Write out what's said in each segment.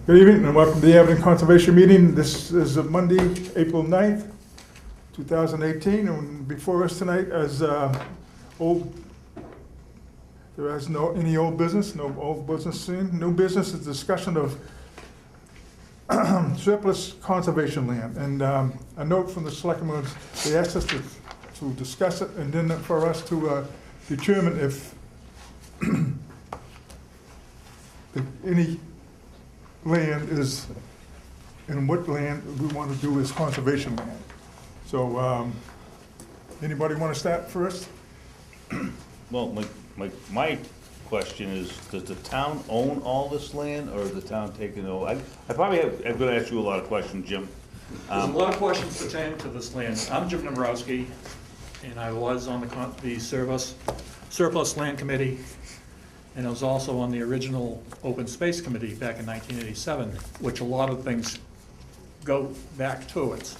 Good evening and welcome to the Abington Conservation Meeting. This is Monday, April 9th, 2018. And before us tonight as there is any old business, no old business seen. New business is discussion of surplus conservation land. And a note from the selectmen was they asked us to discuss it and then for us to determine if any land is, and what land we want to do as conservation land. So, anybody want to start first? Well, my question is, does the town own all this land, or is the town taking it over? I'm going to ask you a lot of questions, Jim. There's a lot of questions pertaining to this land. I'm Jim Dombrowski, and I was on the Surplus Land Committee, and I was also on the original Open Space Committee back in 1987, which a lot of things go back to it.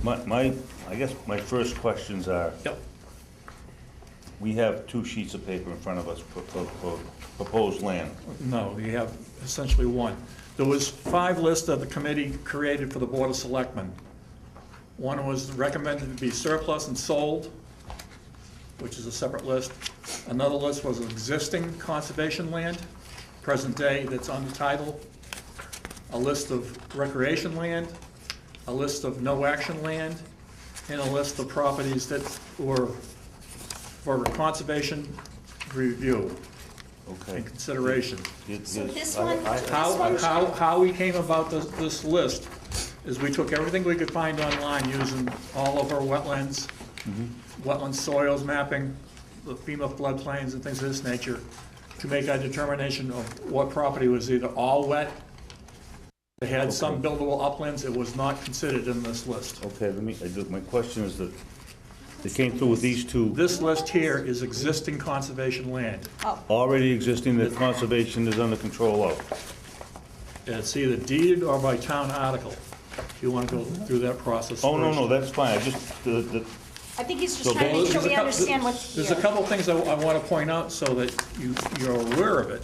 I guess my first questions are, Yep. we have 2 sheets of paper in front of us for proposed land. No, you have essentially one. There was 5 lists that the committee created for the Board of Selectmen. One was recommended to be surplus and sold, which is a separate list. Another list was existing conservation land, present day that's untitled. A list of recreation land, a list of no action land, and a list of properties that were for conservation review Okay. and consideration. So this one, How we came about this list is we took everything we could find online using all of our wetlands, wetland soils mapping, the FEMA floodplains and things of this nature, to make a determination of what property was either all wet, they had some buildable uplands, it was not considered in this list. Okay, my question is that they came through with these 2 This list here is existing conservation land. already existing that conservation is under control of. It's either deeded or by town article, if you want to go through that process. Oh, first. no, that's fine, I just, I think he's So just trying to make sure There's we a cou- understand what's There's a here. couple things I want to point out so that you're aware of it.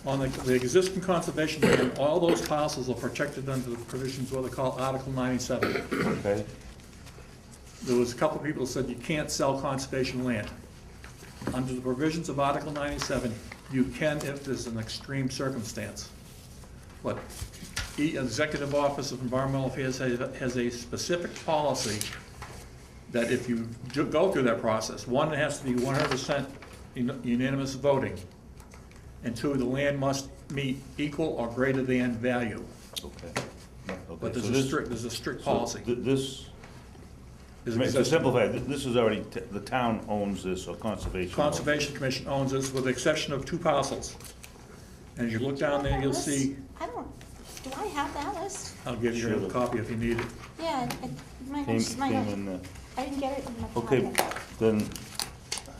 On the existing conservation land, all those parcels are protected under the provisions, what they call Article 97. okay, There was a couple of people who said you can't sell conservation land. Under the provisions of Article 97, you can if there's an extreme circumstance. But the Executive Office of Environmental Affairs has a specific policy that if you go through that process, 1, it has to be 100% unanimous voting, and 2, the land must meet equal or greater than value. okay. But So there's a strict policy. This, Is to existing. simplify, this is already, the town owns this, or conservation owns it. Conservation Commission owns this with the exception of 2 parcels. And as you look down there, you'll see, Do I have that list? I'll give you Sure. a copy if you need it. Yeah, it might Came have, in, I didn't get it in my okay, packet. then,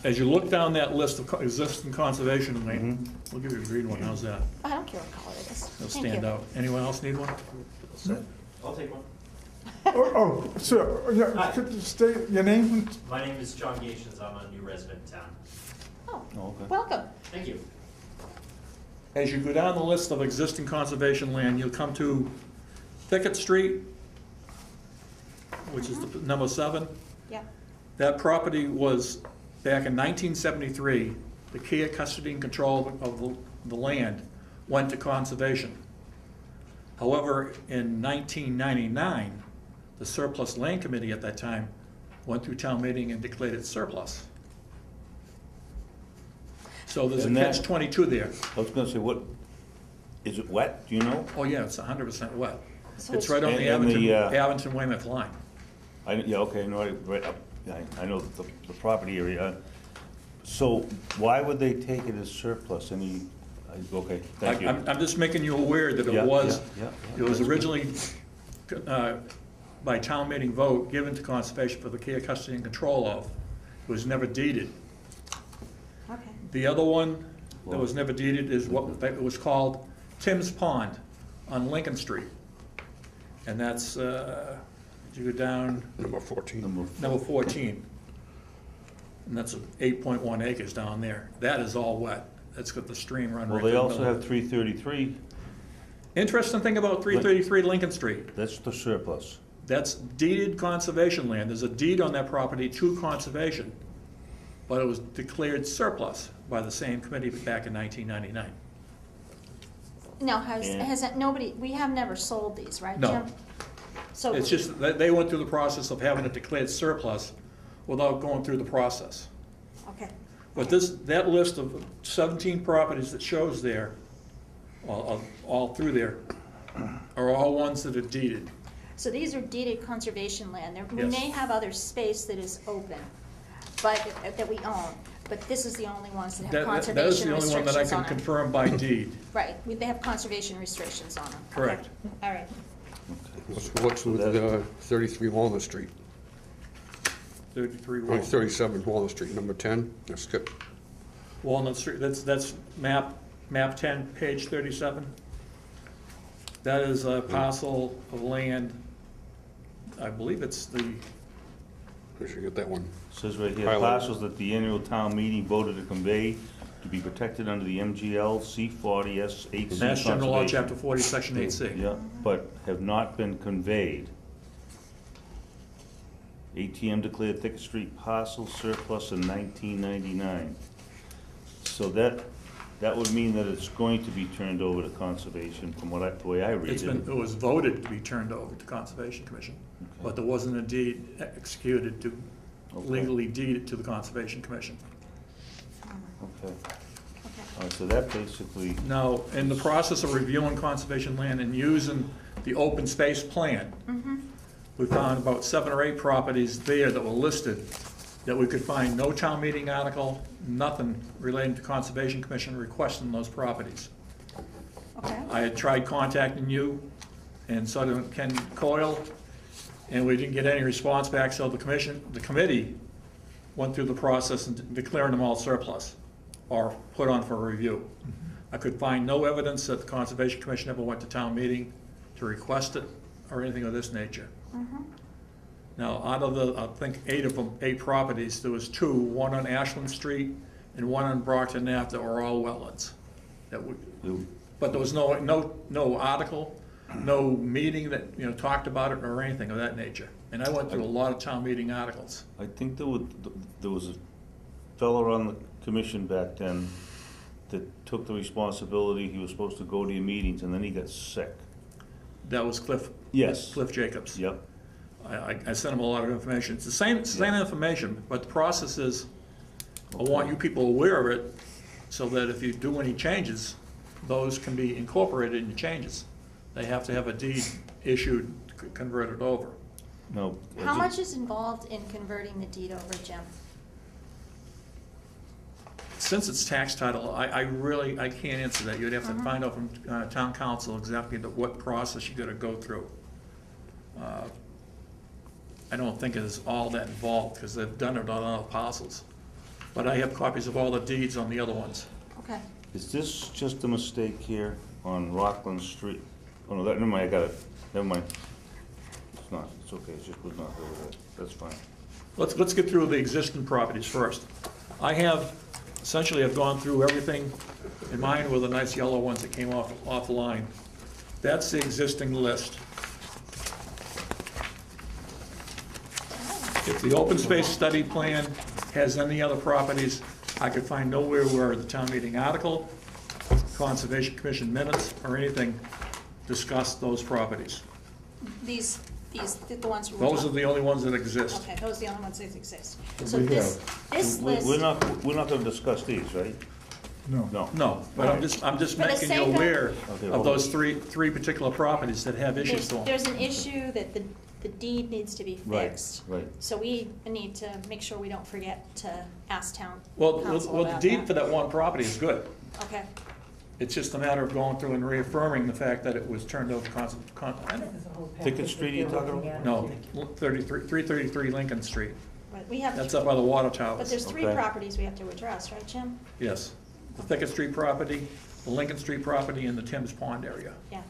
As you look down that list of existing conservation land, we'll give you a green one, how's that? I don't care what color it is. It'll Thank stand you. out. Anyone else need one? I'll take one. Sir, yeah, could you state your name? My name is John Gations. I'm a new resident in town. Oh, oh, okay. welcome. Thank you. As you go down the list of existing conservation land, you'll come to Thicket Street, which is the number 7. Yep. That property was, back in 1973, the care, custody, and control of the land went to conservation. However, in 1999, the Surplus Land Committee at that time went through town meeting and declared it surplus. So there's a And that- catch-22 there. I was gonna say, what, is it wet, do you know? Oh, yeah, it's 100% wet. So It's right on the And the, Abington-Weymouth line. Yeah, okay, no, right up, yeah, I know the property area. So why would they take it as surplus, okay, thank you. I'm just making you aware that Yeah, it was, yeah, it was originally, by town meeting vote, given to conservation for the care, custody, and control of. It was never deeded. Okay. The other one that was never deeded is what it was called Tim's Pond on Lincoln Street. And that's, you go down, Number 14. number 14. And that's 8.1 acres down there. That is all wet. It's got the stream run Well, right they through the also middle. have 333, Interesting thing about 333 Lincoln Street, that's the surplus. that's deeded conservation land. There's a deed on that property to conservation, but it was declared surplus by the same committee back in 1999. No, Yeah. has that, nobody, we have never sold these, right, Jim? No. So. It's just that they went through the process of having it declared surplus without going through the process. Okay, But that list of 17 properties that shows there, all through there, are all ones that are deeded. so these are deeded conservation land. We Yes. may have other space that is open, but, that we own, but this is the only ones that have That is conservation the only one that I restrictions can on them. confirm by deed. Right, they have conservation restrictions on them. Okay. Correct. All right. What's with 33 Walnut Street? 33 Or 37 Walnut Street, number 10? Let's skip. Walnut Street, that's map 10, page 37. That is a parcel of land, I believe it's the, I should get that one. Says right here, Highlight. parcels that the annual town meeting voted to convey to be protected under the MGL C40 S8C Mass General Law, Conservation. Chapter 40, Section 8C. Yeah, but have not been conveyed. ATM declared Thicket Street parcel surplus in 1999. So that would mean that it's going to be turned over to conservation from the way I read It it. was voted to be turned over to Conservation Commission, but there wasn't a deed executed to Okay. legally deed it to the Conservation Commission. Okay. All right, so that basically, Now, in the process of reviewing conservation land and using the open space plan, we found about 7 or 8 properties there that were listed that we could find no town meeting article, nothing relating to Conservation Commission requesting those properties. Okay. I had tried contacting you and so did Ken Coyle, and we didn't get any response back, so the committee went through the process and declaring them all surplus or put on for review. I could find no evidence that the Conservation Commission ever went to town meeting to request it or anything of this nature. Now, out of the, I think, 8 properties, there was 2, one on Ashland Street and one on Brockton Ave that were all wetlands. But there was no article, no meeting that, talked about it or anything of that nature. And I went through a lot of town meeting articles. I think there was a fellow on the commission back then that took the responsibility. He was supposed to go to your meetings and then he got sick. That was Cliff. Yes. Cliff Jacobs. Yep. I sent him a lot of information. It's the same information, but the process is, I want you people aware of it so that if you do any changes, those can be incorporated in your changes. They have to have a deed issued, converted over. No. How much is involved in converting the deed over, Jim? Since it's tax title, I can't answer that. You'd have to find out from town council exactly what process you gotta go through. I don't think it is all that involved, because they've done it on other parcels. But I have copies of all the deeds on the other ones. Okay. Is this just a mistake here on Rockland Street? Oh, no, never mind, I got it. Never mind. It's not, it's okay, it just was not over there. That's fine. Let's get through the existing properties first. I have, essentially, I've gone through everything, and mine were the nice yellow ones that came off the line. That's the existing list. If the open space study plan has any other properties, I could find nowhere where the town meeting article, Conservation Commission minutes, or anything discussed those properties. These, the ones we're Those are talking. the only ones that exist. Okay, those are the only ones that exist. So We this We're list, not gonna discuss these, right? No. No. No, but I'm just For the making sake you of- aware Okay, of hold those on. three particular properties that have issues to them. there's an issue that the deed needs to be Right, fixed. right. So we need to make sure we don't forget to ask town Well, council the about deed for that. that one property is good. Okay, It's just a matter of going through and reaffirming the fact that it was turned over to Thicket Street you talking about? no, 333 Lincoln Street. but we have, That's up by the water but towers. there's 3 Okay. properties we have to address, right, Jim? Yes. The Thicket Street property, the Lincoln Street property, and the Thames Pond area. Yeah,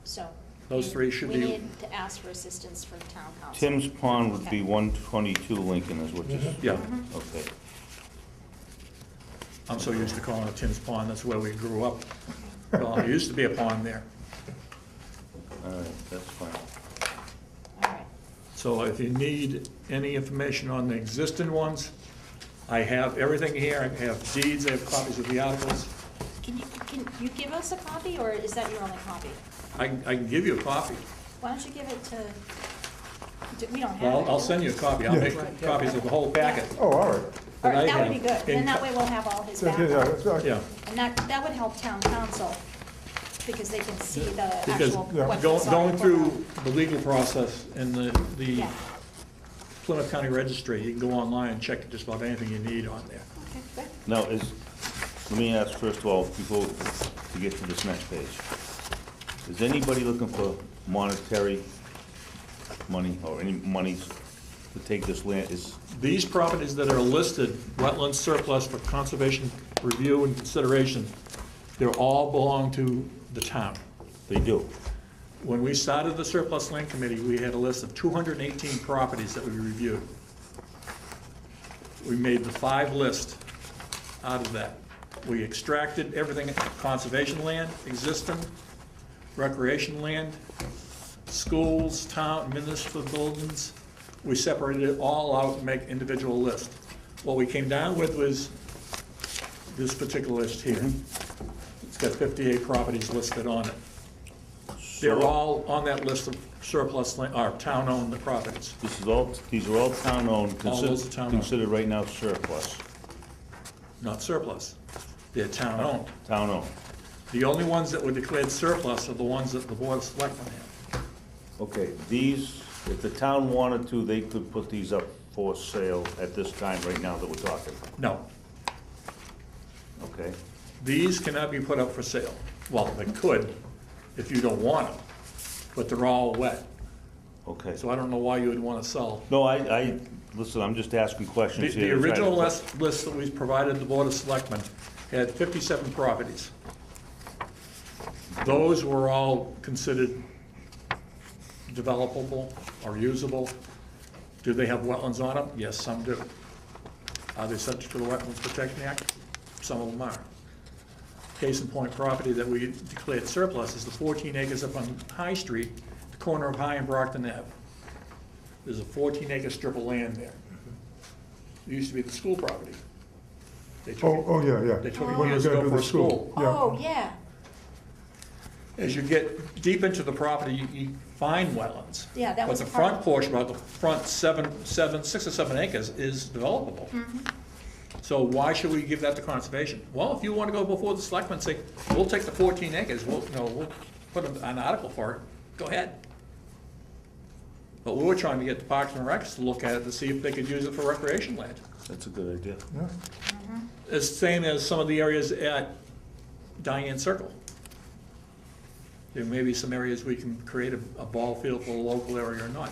so. Those 3 should We be, need to ask for assistance from town council. Tim's Pond would be Okay. 122 Lincoln is what you said? yeah. Mm-hmm. Okay. I'm so used to calling it Tim's Pond, that's where we grew up. Well, there used to be a pond there. All right, that's fine. All right. So if you need any information on the existing ones, I have everything here. I have deeds, I have copies of the articles. Can you give us a copy, or is that your only copy? I can give you a copy. Why don't you give it to, we don't have it. Well, I'll send you a copy. I'll Yeah. make copies of the whole packet. Oh, all right. All that I right, that would be have. good. Then that way we'll have all his Yeah, yeah, background. that's right. Yeah, And that would help town council, because they can see the because actual, Yeah. what going this article through the legal process in the Yeah. Plymouth County Registry, you can go online and check just about anything you need on there. Okay, good. Now, let me ask first of all, before to get to this next page. Is anybody looking for monetary money or any monies to take this land? These properties that are listed, wetlands surplus for conservation review and consideration, they're all belong to the town. They do. When we started the surplus land committee, we had a list of 218 properties that we reviewed. We made the 5 list out of that. We extracted everything, conservation land, existing, recreation land, schools, town, municipal buildings. We separated it all out and make individual lists. What we came down with was this particular list here. It's got 58 properties listed on it. They're all on that list of surplus land, or town-owned properties. These are all town-owned, All those are town-owned. considered right now surplus, Not surplus. They're town-owned. town-owned. The only ones that were declared surplus are the ones that the Board of Selectmen had. Okay, these, if the town wanted to, they could put these up for sale at this time, right now that we're talking, No, okay? these cannot be put up for sale. Well, they could, if you don't want them, but they're all wet. Okay. So I don't know why you would want to sell. No, listen, I'm just asking questions The here. to try to original put- list that we provided the Board of Selectmen had 57 properties. Those were all considered developable or usable. Do they have wetlands on them? Yes, some do. Are they subject to the Wetlands Protection Act? Some of them are. Case in point property that we declared surplus is the 14 acres up on High Street, the corner of High and Brockton Ave. There's a 14-acre strip of land there. It used to be the school property. They took it- Oh, yeah, yeah. They took When it we're years gonna ago do for the a school. Yeah. Oh, yeah. As you get deep into the property, you find wetlands. Yeah, that was But the part front of- portion, about the front 6 or 7 acres is developable. So why should we give that to conservation? Well, if you want to go before the selectmen and say, we'll take the 14 acres, we'll put an article for it, go ahead. But we were trying to get the Parks and Recs to look at it to see if they could use it for recreation land. That's a good idea. Yeah. It's the same as some of the areas at Diane Circle. There may be some areas we can create a ball field for a local area or not.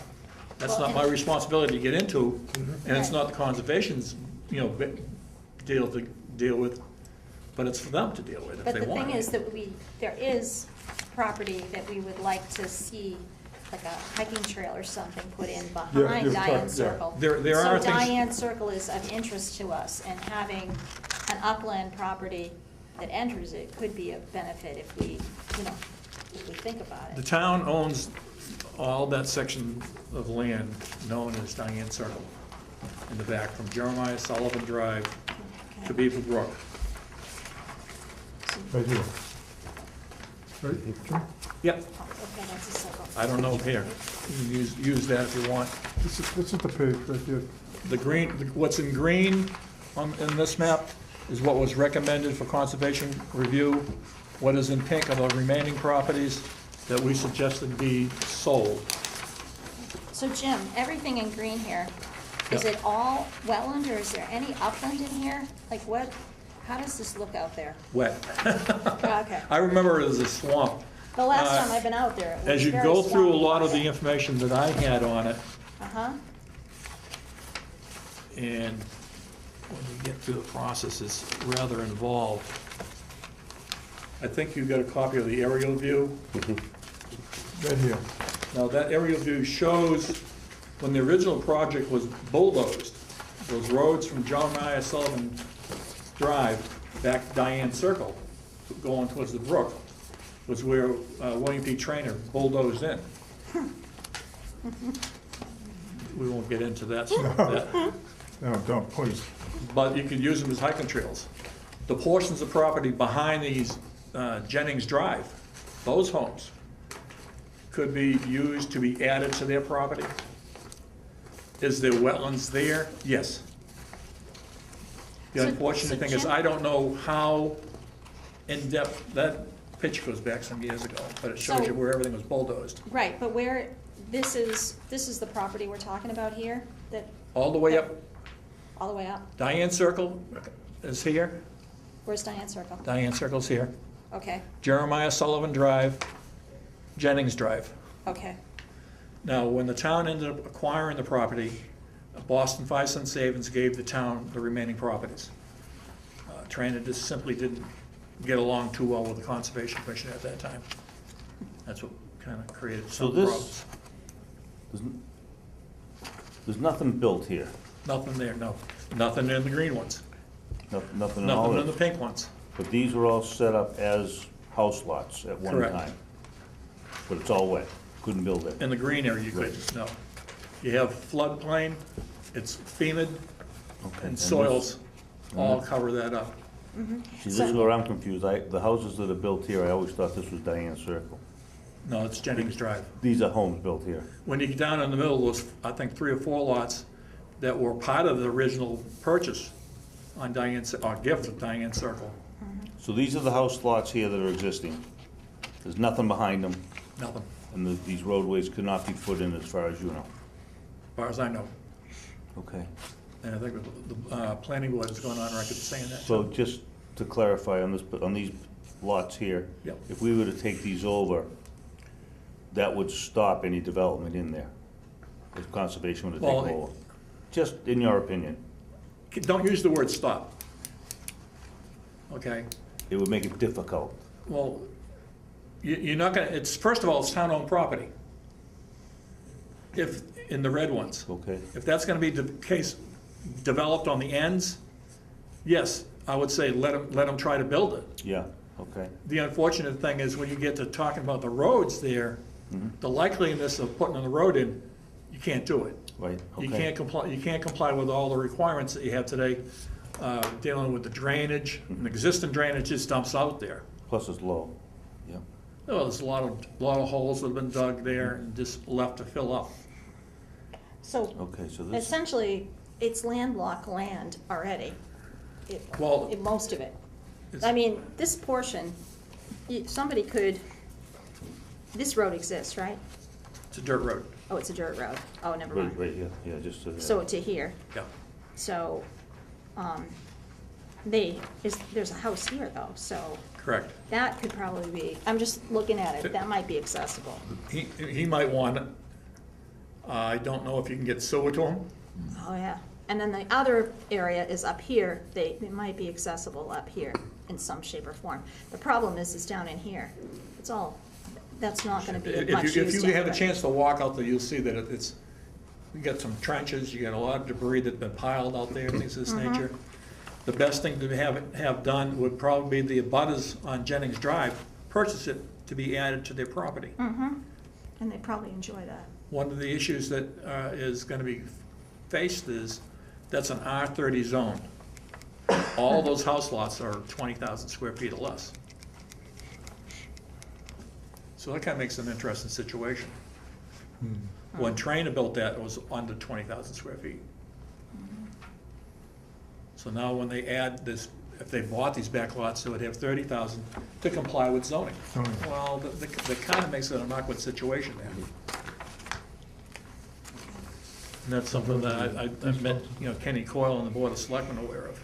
That's Well, not my and- responsibility to get into, and it's not the conservation's, deal with, but it's for them to deal with if But they the want. thing is that there is property that we would like to see, like a hiking trail or something put in behind you've Diane talked- yeah. Circle. There are So things- Diane Circle is of interest to us, and having an upland property that enters it could be a benefit if we think about The it. town owns all that section of land known as Diane Circle in the back, from Jeremiah Sullivan Drive to Okay. Beaver Brook. Right here. Right, Jim? Yep, Okay, that's a circle. I don't know here. You can use that if you want. This is the page right here. The green, what's in green in this map is what was recommended for conservation review. What is in pink are the remaining properties that we suggested be sold. So Jim, everything in green here, is Yep. it all wetland, or is there any upland in here? Like how does this look out there? Wet. Okay. I remember it as a swamp. The last Uh, time I've been out there, it was As you very go through a swampy. lot of the information that I had on it, Uh-huh. and when you get through the process, it's rather involved. I think you got a copy of the aerial view. Right here. Now, that aerial view shows when the original project was bulldozed, those roads from Jeremiah Sullivan Drive back Diane Circle, going towards the brook, was where William P. Traynor bulldozed in. We won't get into that, No, don't, please. but you could use them as hiking trails. The portions of property behind these Jennings Drive, those homes, could be used to be added to their property. Is there wetlands there? Yes. The So- unfortunate so thing is, Jim- I don't know how in-depth, that picture goes back some years ago, but it shows So- you where everything was bulldozed. Right, but where, this is the property we're talking about here, that, All the way up, all the way up? Diane Circle is here, Where's Diane Circle? Diane Circle's here, Okay, Jeremiah Sullivan Drive, Jennings Drive. okay. Now, when the town ended up acquiring the property, Boston 5 Cent Savings gave the town the remaining properties. Traynor just simply didn't get along too well with the Conservation Commission at that time. That's what kind of created So some this, problems. there's nothing built here, Nothing there, no. Nothing in the green ones, nothing in all nothing in the this. pink ones. But these were all set up as house lots at one Correct. time. But it's all wet, couldn't build it. In the green area, you couldn't, no. You have floodplain, it's FEMA, Okay, and this- soils all cover that up. See, this is where I'm confused. The houses that are built here, I always thought this was Diane Circle. No, it's Jennings Drive. These are homes built here. When you get down in the middle, there's, I think, 3 or 4 lots that were part of the original purchase on Diane, or gift of Diane Circle. So these are the house lots here that are existing. There's nothing behind them, Nothing, and these roadways could not be put in as far as you know. as far as I know. Okay. And I think the planning board has gone on record saying that. So just to clarify on this, on these lots here, Yep. if we were to take these over, that would stop any development in there, if conservation were to take Well, over? Just in your opinion, Don't use the word stop. Okay? it would make it difficult. Well, you're not gonna, it's, first of all, it's town-owned property. If, in the red ones. Okay. If that's gonna be the case, developed on the ends, yes, I would say let them try to build it. Yeah, okay. The unfortunate thing is when you get to talking about the roads there, the likeliness of putting the road in, you can't do it. Right, okay. You can't comply with all the requirements that you have today, dealing with the drainage, and existing drainage just dumps out there. Plus it's low, yeah. Well, there's a lot of holes that have been dug there and just left to fill up. So Okay, so this, essentially, it's landlocked land already. Well- Most of it. It's- I mean, this portion, somebody could, this road exists, right? It's a dirt road, Oh, it's a dirt road. Oh, never right, mind. right, yeah, just to. So to here. yeah. So, there's a house here though, so Correct. that could probably be, I'm just looking at it, that might be accessible. He might want it. I don't know if you can get sewer to him. Oh, yeah. And then the other area is up here, it might be accessible up here in some shape or form. The problem is down in here. It's all, that's not gonna be much use to If you have a anybody. chance to walk out there, you'll see that it's, you got some trenches, you got a lot of debris that's been piled out there, things of this nature. The best thing to have done would probably be the abutters on Jennings Drive, purchase it to be added to their property. And they probably enjoy that. One of the issues that is gonna be faced is, that's an R30 zone. All those house lots are 20,000 square feet or less. So that kinda makes it an interesting situation. When Traynor built that, it was under 20,000 square feet. So now when they add this, if they bought these back lots, they would have 30,000 to comply with zoning. Zoning. Well, that kind of makes it an awkward situation there. And that's something that I met, Kenny Coyle and the Board of Selectmen aware of.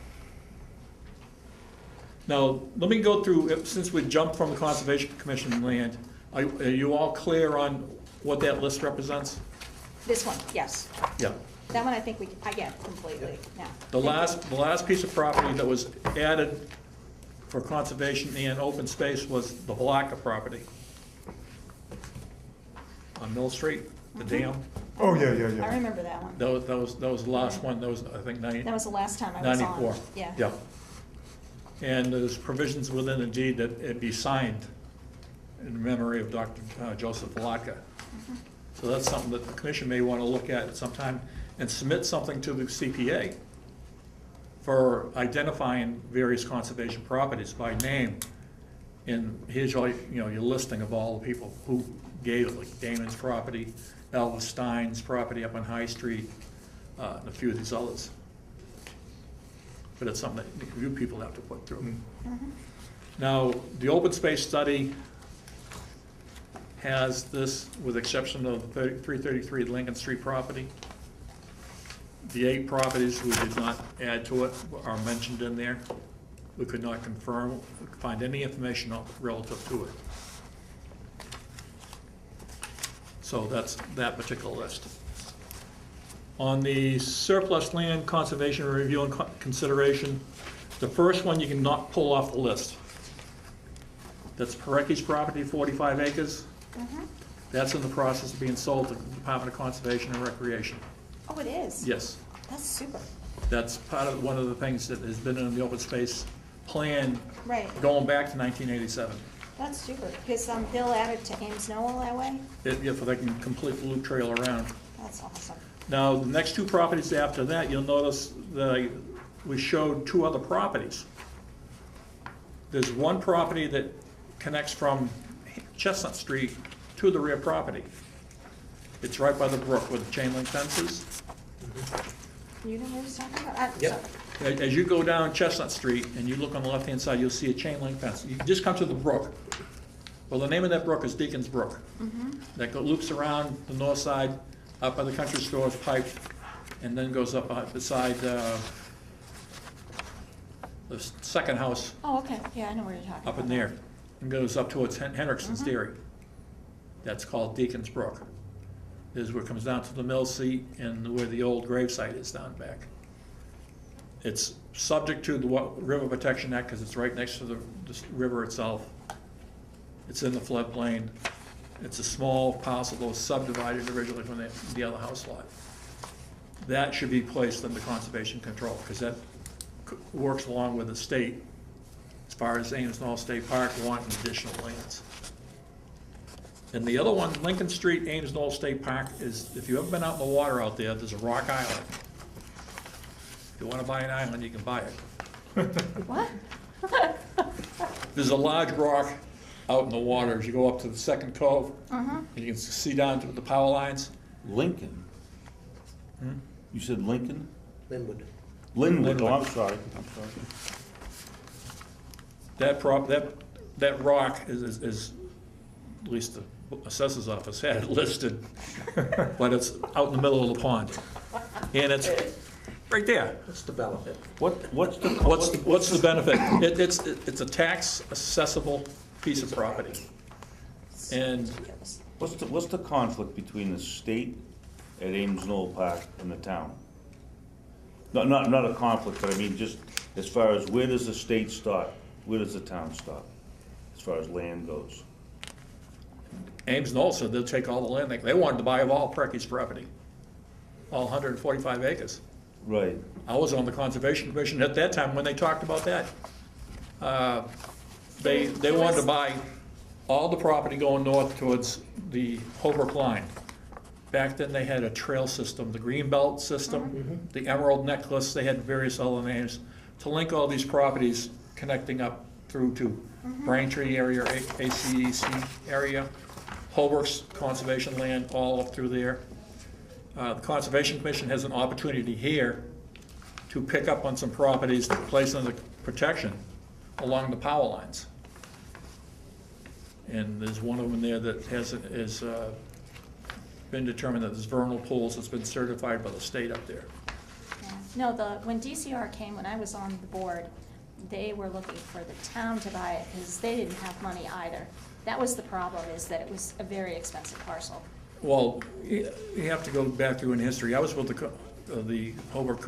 Now, let me go through, since we jumped from the Conservation Commission land, are you all clear on what that list represents? This one, yes. Yeah. That one I think I get completely now. The last piece of property that was added for conservation and open space was the Valaka property on Mill Street, the dam. Oh, yeah, yeah, I yeah. remember that one. That was the last one, that was, I think, That was the last time I was on. 94. Yeah. Yeah. And there's provisions within the deed that it be signed in memory of Dr. Joseph Valatka. So that's something that the commission may want to look at sometime and submit something to the CPA for identifying various conservation properties by name. And here's all, your listing of all the people who gave it, like Damon's property, Elvis Stein's property up on High Street, and a few of these others. But it's something that you people have to put through. Now, the open space study has this, with exception of the 333 Lincoln Street property. The 8 properties we did not add to it are mentioned in there. We could not confirm, find any information relative to it. So that's that particular list. On the surplus land conservation review and consideration, the first one you cannot pull off the list. That's Parecki's property, 45 acres. That's in the process of being sold to the Department of Conservation and Recreation. Oh, it is? Yes, That's super. that's part of, one of the things that has been in the open space plan Right, going back to 1987. that's super, because Bill added to Ames Knoll that way? If they can complete the loop trail around. That's awesome. Now, the next 2 properties after that, you'll notice that we showed 2 other properties. There's one property that connects from Chestnut Street to the rear property. It's right by the brook with the chain link fences. You know what he's talking about? Yep. As you go down Chestnut Street and you look on the left-hand side, you'll see a chain link fence. You just come to the brook. Well, the name of that brook is Deacon's Brook. That loops around the north side, up by the country stores, pipe, and then goes up beside the second house Oh, okay, yeah, I know where you're talking about. up in there, and goes up towards Hendrickson's Dairy. That's called Deacon's Brook. This is where it comes down to the mill seat and where the old gravesite is down back. It's subject to the River Protection Act because it's right next to the river itself. It's in the floodplain. It's a small parcel that was subdivided originally from the other house lot. That should be placed under conservation control because that works along with the state as far as Ames Knoll State Park wanting additional lands. And the other one, Lincoln Street, Ames Knoll State Park, is, if you've ever been out in the water out there, there's a rock island. If you want to buy an island, you can buy it. What? There's a large rock out in the water as you go up to the second cove, and you can see down to the power lines. Lincoln? You said Lincoln? Linwood. Linwood, oh, I'm Linwood. sorry. That rock is, at least the assessor's office had it listed, but it's out in the middle of the pond. And it's right there. Let's develop it. What's the? What's the benefit? It's a tax assessable piece of property. And What's the conflict between the state at Ames Knoll Park and the town? No, not a conflict, but I mean just as far as where does the state start, where does the town stop, as far as land goes? Ames Knoll said they'll take all the land. They wanted to buy all Parecki's property, all 145 acres. Right. I was on the Conservation Commission at that time when they talked about that. They wanted to buy all the property going north towards the Holbrook line. Back then, they had a trail system, the Greenbelt system, the Emerald Necklace, they had various other names, to link all these properties connecting up through to Braintree area, ACEC area, Holbrook's conservation land, all up through there. The Conservation Commission has an opportunity here to pick up on some properties that place under protection along the power lines. And there's one of them there that has been determined that there's vernal pools that's been certified by the state up there. Yeah. No, when DCR came, when I was on the board, they were looking for the town to buy it because they didn't have money either. That was the problem, is that it was a very expensive parcel. Well, you have to go back through in history. I was with the Holbrook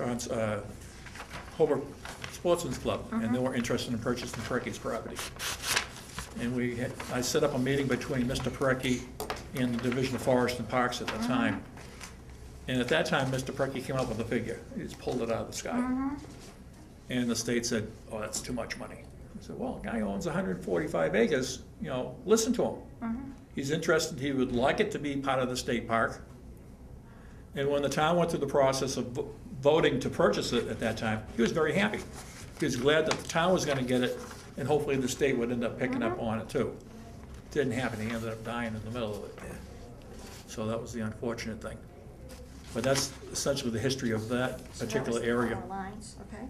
Sportsman's Club, and they were interested in purchasing Parecki's property. And I set up a meeting between Mr. Parecki and the Division of Forest and Parks at the time. And at that time, Mr. Parecki came up with a figure. He just pulled it out of the sky. And the state said, oh, that's too much money. I said, well, a guy owns 145 acres, listen to him. He's interested, he would like it to be part of the state park. And when the town went through the process of voting to purchase it at that time, he was very happy. He was glad that the town was gonna get it, and hopefully the state would end up picking up on it too. Didn't happen, he ended up dying in the middle of it. So that was the unfortunate thing. But that's essentially the history of that So that particular was the area. power lines, okay.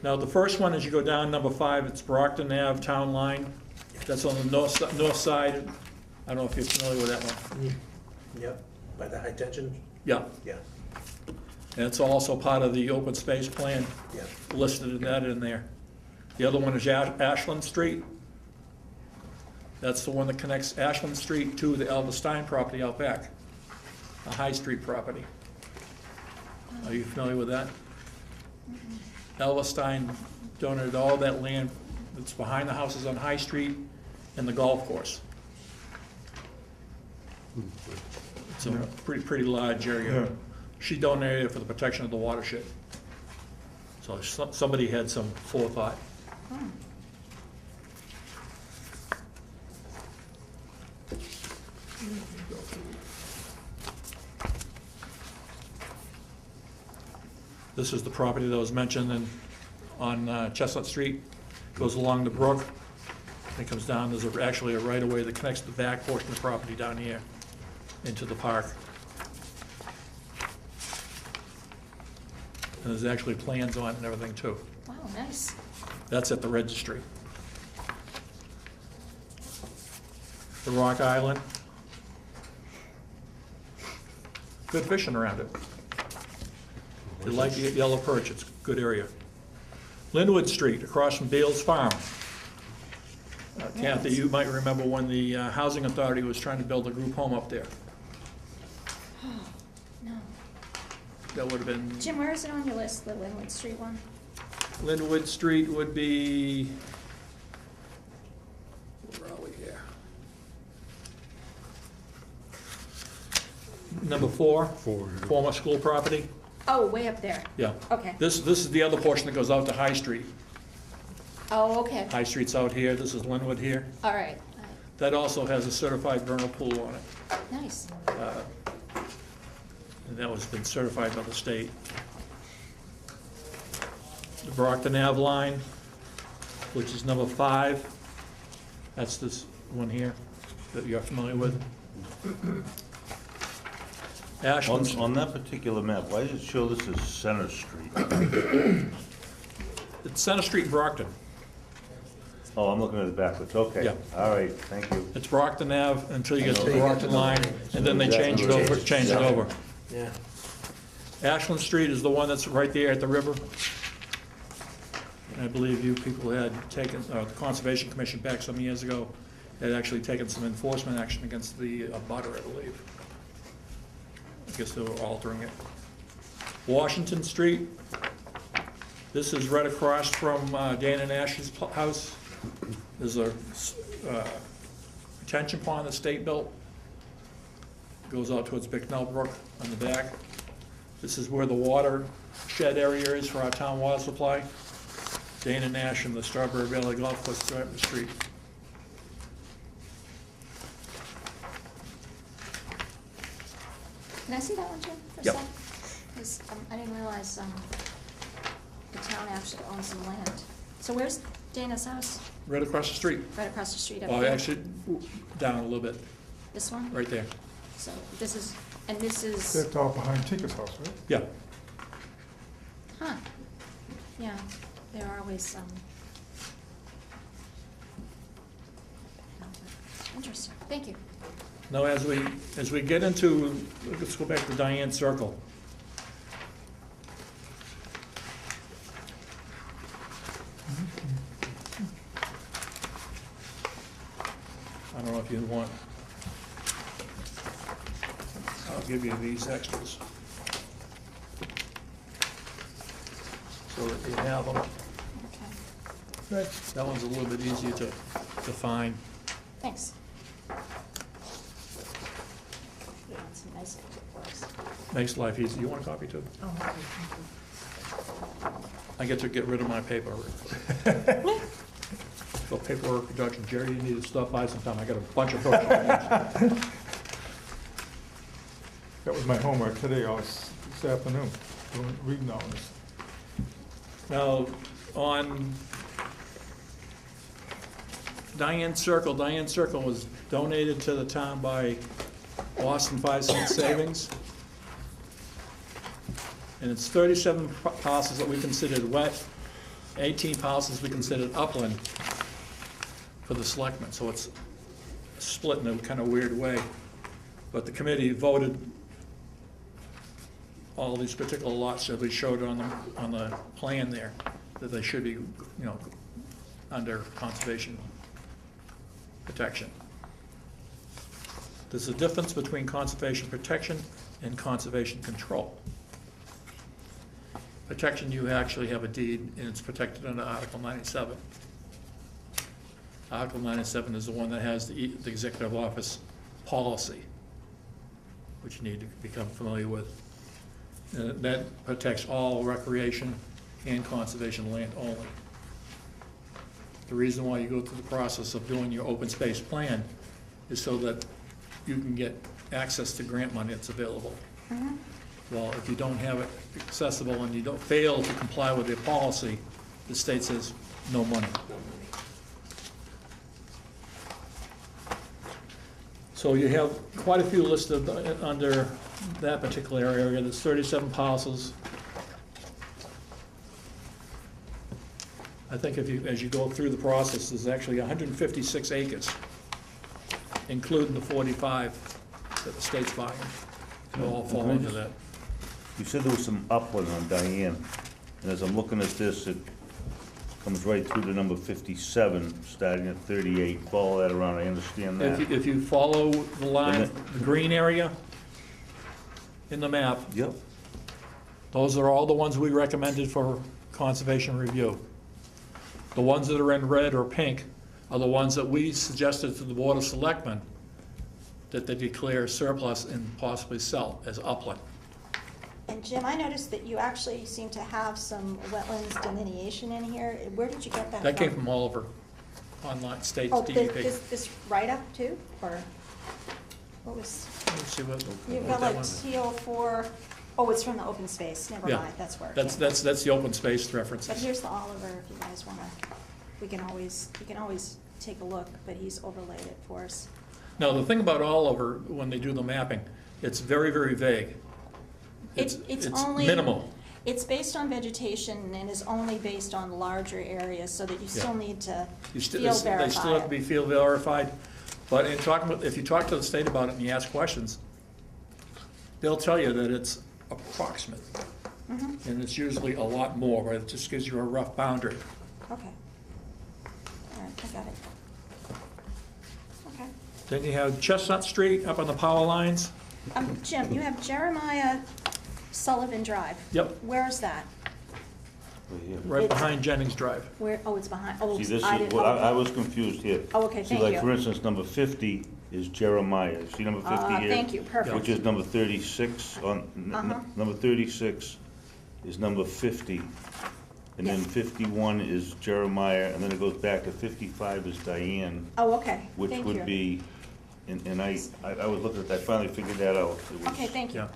Now, the first one, as you go down, number 5, it's Brockton Ave Town Line. That's on the north side. I don't know if you're familiar with that one. Yep, by the high tension, Yeah, yeah, and it's also part of the open space plan, yeah. listed in that in there. The other one is Ashland Street. That's the one that connects Ashland Street to the Elvis Stein property out back, a High Street property. Are you familiar with that? Elvis Stein donated all that land that's behind the houses on High Street and the golf course. It's a pretty large area. Yeah. She donated it for the protection of the watershed. So somebody had some forethought. This is the property that was mentioned on Chestnut Street, goes along the brook, and comes down, there's actually a right-of-way that connects the back portion of the property down here into the park. And there's actually plans on it and everything too. Wow, nice. That's at the registry. The Rock Island. Good fishing around it. You like the yellow perch, it's a good area. Linwood Street, across from Dale's Farm. Kathy, you might remember when the Housing Authority was trying to build a group home up there. No. That would have been, Jim, where is it on your list, the Linwood Street one? Linwood Street would be, where are we here? Number 4, former school property, Oh, way up there. yeah. Okay. This is the other portion that goes out to High Street. Oh, okay. High Street's out here, this is Linwood here. All right. That also has a certified vernal pool on it. Nice. And that was been certified by the state. The Brockton Ave line, which is number 5. That's this one here that you're familiar with. Ashland, On that particular map, why does it show this as Center Street? it's Center Street in Brockton. Oh, I'm looking at it backwards, okay. Yeah. All right, thank you. It's Brockton Ave until you get to the I know. Brockton line, and then they change it over. Yeah. Ashland Street is the one that's right there at the river. And I believe you people had taken, the Conservation Commission back some years ago, had actually taken some enforcement action against the abutter, I believe. I guess they were altering it. Washington Street, this is right across from Dana Nash's house. There's a retention pond the state built. Goes out towards Bicknell Brook on the back. This is where the water shed area is for our town water supply. Dana Nash and the Strawberry Valley Golf Course right up the street. Can I see that one, Jim, for a Yep. sec? 'Cause, I didn't realize, the town actually owns some land. So where's Dana's house? Right across the street. Right across the street up Well, there? actually, down a little bit, This one? right there. So this is, and this is, That's all behind Tinker's house, right? Yeah. huh, yeah, there are always some. Interesting, thank you. Now, as we get into, let's go back to Diane Circle. I don't know if you want, I'll give you these extras. So that you have them. Okay, That one's a little bit easier to find. thanks. We got some nice pictures. Makes life easy. You want a copy too? Oh, okay. I get to get rid of my paperwork. So paperwork reduction, Jerry, you need to stop by sometime, I got a bunch of books. That was my homework today, this afternoon, reading all this. Now, on Diane Circle was donated to the town by Boston 5 Cent Savings. And it's 37 parcels that we considered wet, 18 parcels we considered upland for the selectmen. So it's split in a kind of weird way. But the committee voted all these particular lots that we showed on the plan there, that they should be, under conservation protection. There's a difference between conservation protection and conservation control. Protection, you actually have a deed, and it's protected under Article 97. Article 97 is the one that has the executive office policy, which you need to become familiar with. And that protects all recreation and conservation land only. The reason why you go through the process of doing your open space plan is so that you can get access to grant money that's available. Well, if you don't have it accessible and you don't fail to comply with their policy, the state says no money. So you have quite a few listed under that particular area. There's 37 parcels. I think as you go through the process, there's actually 156 acres, including the 45 that the state's buying. They'll all fall into that. You said there was some upland on Diane, and as I'm looking at this, it comes right through to number 57, starting at 38, follow that around, I understand that. If you follow the line, the green area in the map, Yep, those are all the ones we recommended for conservation review. The ones that are in red or pink are the ones that we suggested to the Board of Selectmen that they declare surplus and possibly sell as upland. And Jim, I noticed that you actually seem to have some wetlands delineation in here. Where did you get that from? That came from Oliver, online, state's Oh, DEP. this write-up too, or what was, Let me see what you've what got that like one- TO4, oh, it's from the open space, never Yeah. mind, that's where it That's, came from. that's the open space But references. here's the Oliver, if you guys wanna, you can always take a look, but he's overlaid it for us. Now, the thing about Oliver, when they do the mapping, it's very, very vague. It's only. minimal. It's based on vegetation and is only based on larger areas, so that you still Yeah. need to You field They still have verify to be it. field verified, but if you talk to the state about it and you ask questions, they'll tell you that it's approximate. And it's usually a lot more, but it just gives you a rough boundary. Okay. All right, I got it. Okay. Then you have Chestnut Street up on the power lines. Jim, you have Jeremiah Sullivan Drive. Yep, Where's that? right here. right It's- behind Jennings Drive. Where, oh, it's behind, oh, See, this I is, didn't, well, I okay. was confused here. Oh, okay, See, thank like, you. for instance, number 50 is Jeremiah, see number 50 here? Thank you, perfect. Which is number 36 on, number 36 is number 50. And then Yeah. 51 is Jeremiah, and then it goes back to 55 is Diane, Oh, okay, which thank would you. be, and I was looking at that, I finally figured that out. It was- Okay, thank you. Yeah.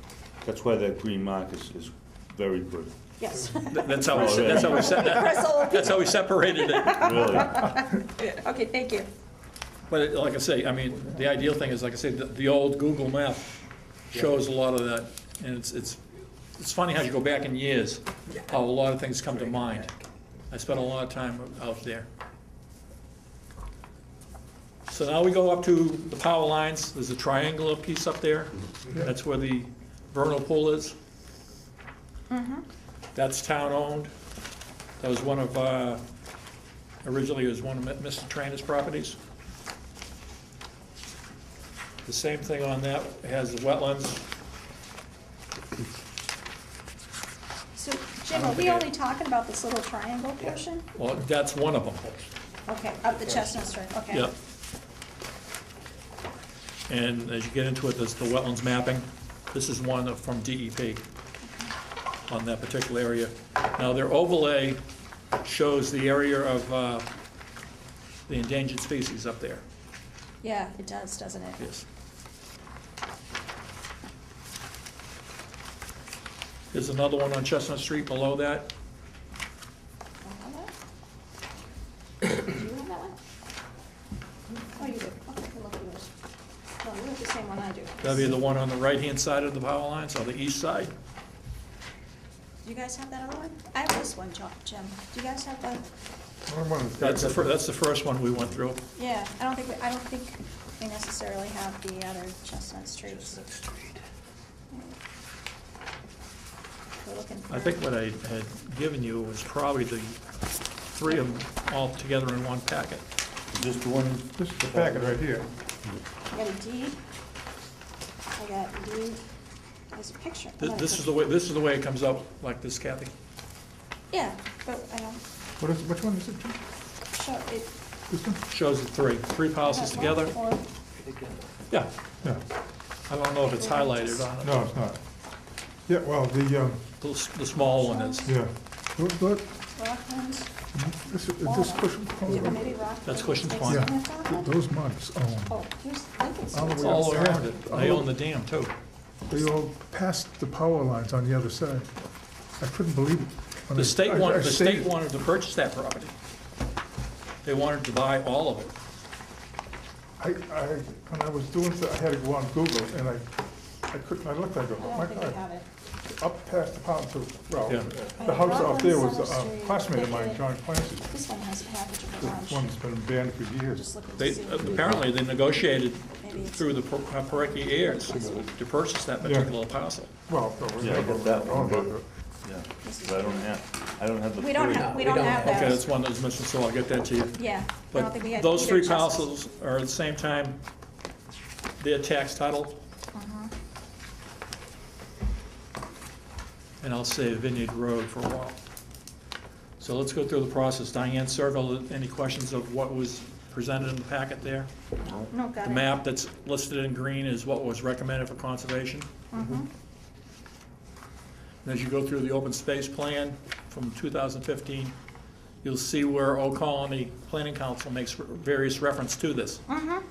That's why that green mark is very good, Yes. That's how we separated it. really. Okay, thank you. But like I say, I mean, the ideal thing is, like I say, the old Google map shows a lot of that. And it's funny how you go back in years, how a lot of things come to mind. I spent a lot of time out there. So now we go up to the power lines. There's a triangular piece up there. That's where the vernal pool is. That's town-owned. That was one of, originally it was one of Mr. Trainer's properties. The same thing on that, it has the wetlands. So, Jim, are we only talking about this little triangle portion? Well, that's one of them. Okay, up the Chestnut Street, okay. Yep. And as you get into it, there's the wetlands mapping. This is one from DEP on that particular area. Now, their overlay shows the area of the endangered species up there. Yeah, it does, doesn't it? Yes. There's another one on Chestnut Street below that. Do you have that one? Oh, you do. Okay, look at yours. No, you have the same one I do. That'd be the one on the right-hand side of the power lines, or the east side. Do you guys have that other one? I have this one, Jim. Do you guys have that? That's the first one we went through. Yeah, I don't think we necessarily have the other Chestnut Streets. We're looking for. I think what I had given you was probably the three of them all together in one packet. Is this the one? This is the packet right here. I got a deed. I got a deed. There's a picture. This is the way it comes out like this, Kathy. Yeah, but I don't Which one is it, Jim? show it. This one? Shows the three parcels together. Or- Yeah, Yeah. I don't know if it's highlighted on it. No, it's not. Yeah, well, The small one is. yeah. What, Rocklands. this cushion, Yeah, maybe Rocklands. That's Cushion's Is Pond. it Rocklands? those months, Oh, here's Lincoln's. All the It's way all up. around it. They own the dam too. they all passed the power lines on the other side. I couldn't believe it. When The I- state I- wanted, I the stayed- state wanted to purchase that property. They wanted to buy all of it. When I was doing, I had to go on Google, and I couldn't, I looked, I go, I oh my don't think we God, have it. up past the pound to, well, Yeah. the house out there was Rockland Center a Street, classmate of mine, Pickett. John Clancy. This one has a package of The garage. one's been banned for I'm years. just looking to They, see. apparently, they negotiated Maybe it's. through the Parecki heirs to purchase that particular parcel. Well, no, we Yeah, I never got that known one. about it. Yeah, but I don't have the We don't three. have, we We don't don't have Okay, that. that's one that was missing, so I'll get that to you. Yeah, I don't think we But had. those either three Chestnut. parcels are at the same time, they're tax titled. And I'll say Vineyard Road for a while. So let's go through the process. Diane, circle any questions of what was presented in the packet there? No, got it. The map that's listed in green is what was recommended for conservation. Mhm. And as you go through the open space plan from 2015, you'll see where Old Colony Planning Council makes various reference to this. Mhm.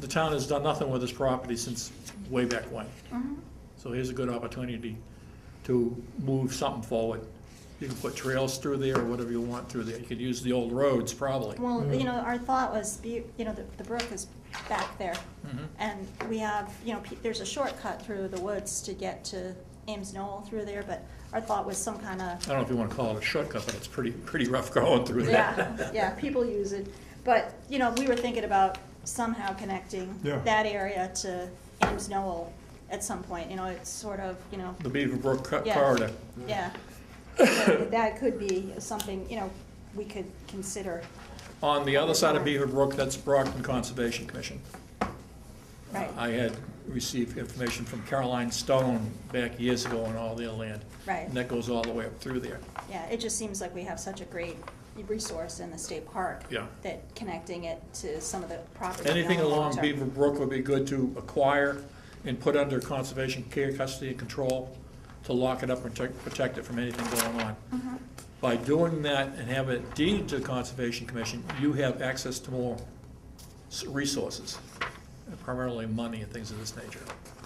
The town has done nothing with this property since way back when. Mhm. So here's a good opportunity to move something forward. You can put trails through there or whatever you want through there. You could use the old roads probably. Well, you know, our thought was, the brook is back there. Mhm. And we have, there's a shortcut through the woods to get to Ames Knoll through there, but our thought was some kind of, I don't know if you want to call it a shortcut, but it's pretty rough going through there. yeah, people use it. But, we were thinking about somehow connecting Yeah. that area to Ames Knoll at some point, it's sort of, The Beaver Brook Yeah. corridor. yeah. So that could be something, we could consider, On the other side of Beaver Brook, that's Brockton Conservation Commission. right, I had received information from Caroline Stone back years ago on all their land. right. And that goes all the way up through there. Yeah, it just seems like we have such a great resource in the state park. Yeah. That connecting it to some of the property. Anything beyond along long-term. Beaver Brook would be good to acquire and put under conservation care, custody, and control to lock it up and protect it from anything going on. Mhm. By doing that and have it deeded to the Conservation Commission, you have access to more resources, primarily money and things of this nature.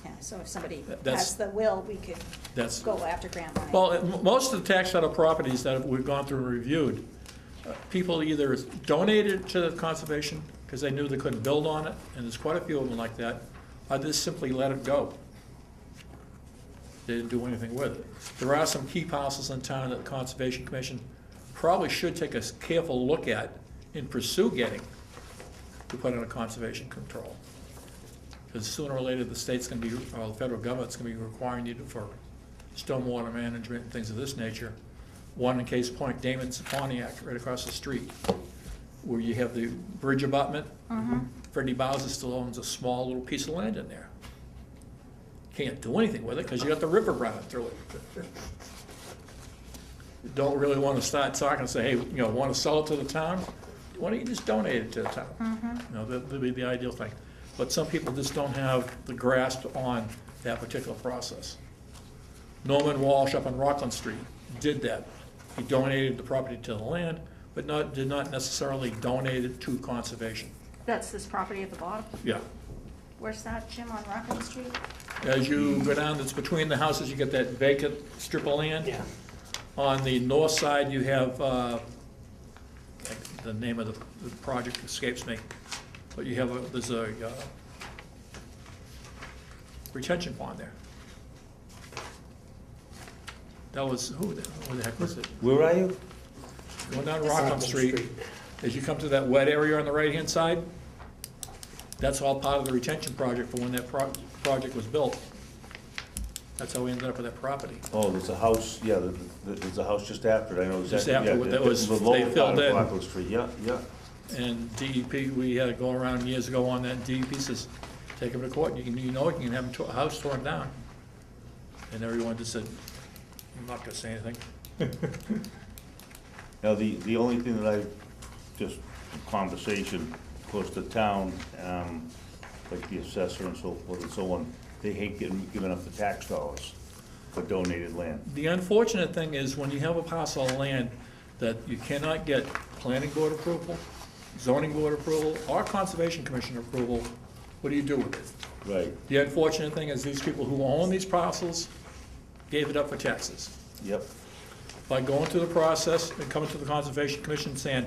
Yeah, so if somebody That's- has the will, we could That's, go after grant money. well, most of the tax title properties that we've gone through and reviewed, people either donated to the conservation because they knew they couldn't build on it, and there's quite a few of them like that, or just simply let it go. They didn't do anything with it. There are some key parcels in town that the Conservation Commission probably should take a careful look at and pursue getting to put under conservation control. Because sooner or later, the state's gonna be, or the federal government's gonna be requiring you to, for stormwater management and things of this nature. One in Case Point, Damon's Pontiac, right across the street, where you have the bridge abutment. Freddie Bowser still owns a small little piece of land in there. Can't do anything with it because you got the river running through it. You don't really want to start talking and say, hey, want to sell it to the town? Why don't you just donate it to the town? That'd be the ideal thing. But some people just don't have the grasp on that particular process. Norman Walsh up on Rockland Street did that He donated the property to the land, but did not necessarily donate it to conservation. That's this property at the bottom? Yeah. Where's that, Jim, on Rockland Street? As you go down, it's between the houses, you get that vacant strip of land. Yeah. On the north side, you have, the name of the project escapes me, but you have there's a retention pond there. That was, who the heck was it? Where are you? Going down Rockland Street, as you come to that wet area on the right-hand side, that's all part of the retention project for when that project was built. That's how we ended up with that property. Oh, there's a house, yeah, there's a house just after it, I know Just exactly. after, yeah, that was- the they lower part filled of in. Rockland Street, yeah, yeah. And DEP, we had to go around years ago on that, and DEP says, take them to court, you can have them a house torn down. And everyone just said, I'm not gonna say anything. Now, the only thing that I, just conversation, of course, the town, like the assessor and so forth and so on, they hate giving up the tax dollars for donated land. The unfortunate thing is when you have a parcel of land that you cannot get planning board approval, zoning board approval, or conservation commission approval, what do you do with it? Right, The unfortunate thing is these people who own these parcels gave it up for taxes. yep, By going through the process and coming to the Conservation Commission saying,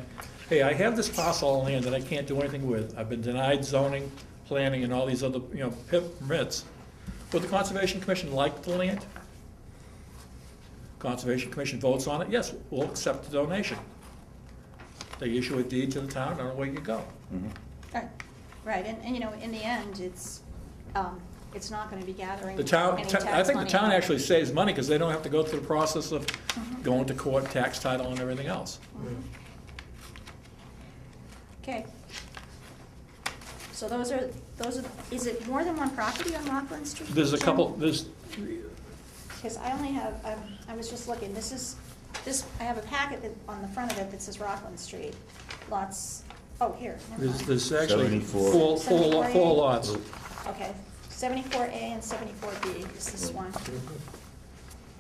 hey, I have this parcel of land that I can't do anything with. I've been denied zoning, planning, and all these other, permits. Would the Conservation Commission like the land? Conservation Commission votes on it, yes, we'll accept the donation. They issue a deed to the town, and away you go. Right, and, in the end, it's not gonna be gathering The town, any I tax think the money. town actually saves money, because they don't have to go through the process of going to court, tax title, and everything else. Okay. So those are, is it more than one property on Rockland Street? There's a Jim? couple, there's, Because I only have, I was just looking, I have a packet on the front of it that says Rockland Street. Lots, oh, here, never mind. there's actually 74. four lots. Okay, 74A and 74B is this one.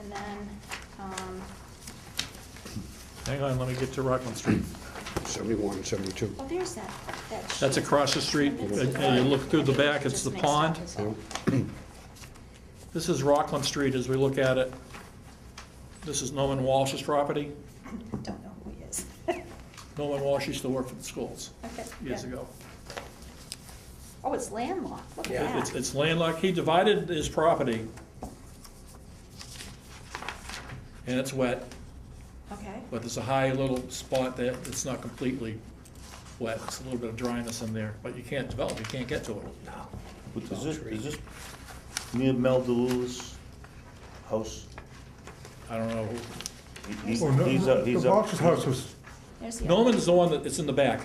And then, Hang on, let me get to Rockland Street. 71 and 72. oh, there's that That's sheet. across the street, and you look through the back, it's Just the mixed pond. up is all. This is Rockland Street as we look at it. This is Norman Walsh's property. Don't know who he is. Norman Walsh used to work for the schools Okay, years yeah. ago. Oh, it's landlocked, look Yeah, at that. it's landlocked, he divided his property. And it's wet, Okay, but there's a high little spot there that's not completely wet. It's a little bit of dryness in there, but you can't develop, you can't get to it. But is this near Mel DeLue's house? I don't know. He's Oh, no, he's the up, Bob's house was, there's the. Norman's the one that's in the back.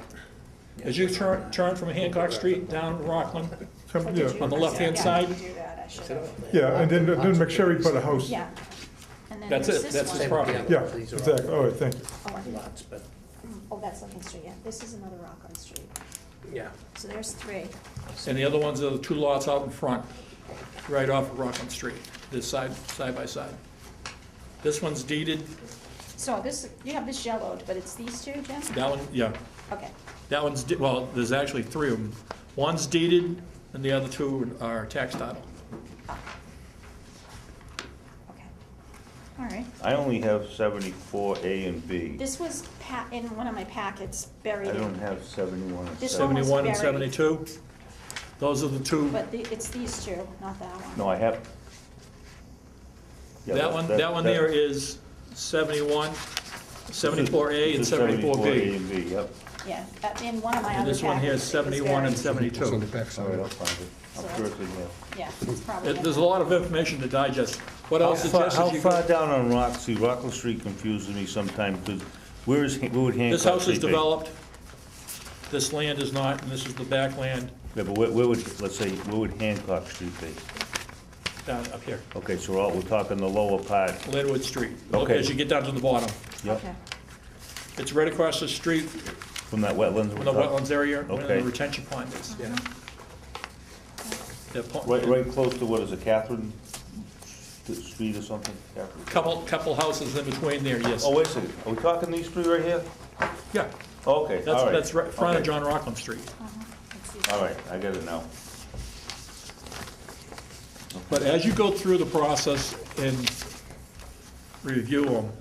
As you turn from Hancock Street down Rockland, some- Oh, yeah, did you? on the left-hand Yeah, side. I didn't do that, I should have. yeah, and then McSherry put a house. Yeah. And then That's there's it, this that's one. his property. Yeah, These are all exactly, all right, thank you. Oh, I think- Lots, but, oh, that's Lincoln Street, yeah. This is another Rockland Street. yeah. So there's three. And the other ones are the two lots out in front, right off of Rockland Street, this side by side. This one's deeded, So this, you have this yellowed, but it's these two, Jim? that one, yeah, Okay, that one's, well, there's actually three of them. One's deeded, and the other two are tax title. okay. All right. I only have 74A and B. This was in one of my packets, buried I in. don't have 71 and This one 70. was 71 and buried. 72, those are the two. But it's these two, not that one. No, I have. Yeah, That one there is 71, 74A and This is 74A 74B. and B, yep. Yeah, in one of my And other this one here is packets, it was 71 and buried. It's on the 72. back All right, I'll side. find it. I'm So sure it's in here. Yeah, it's probably. in There's a there. lot of information to digest. What How else suggests how you far go? down on Rockland Street confuses me sometimes, because where would Hancock This house is Street be? developed, this land is not, and this is the back land Yeah, but where would, let's say, where would Hancock Street be? down up here, Okay, so we're talking the lower part. Linwood Street. Look Okay. as you get down to the bottom. Yep. Okay, It's right across the street From that wetlands. from the wetlands area, where Okay. the retention pond is. Yeah. They're pu- Right close to, what is it, Catherine street or something? Catherine? Couple houses in between there, yes. Oh, wait a second, are we talking these three right here? Yeah, Oh, okay, all right. that's right, front of Okay. John Rockland Street. All right, I get it now. But as you go through the process and review them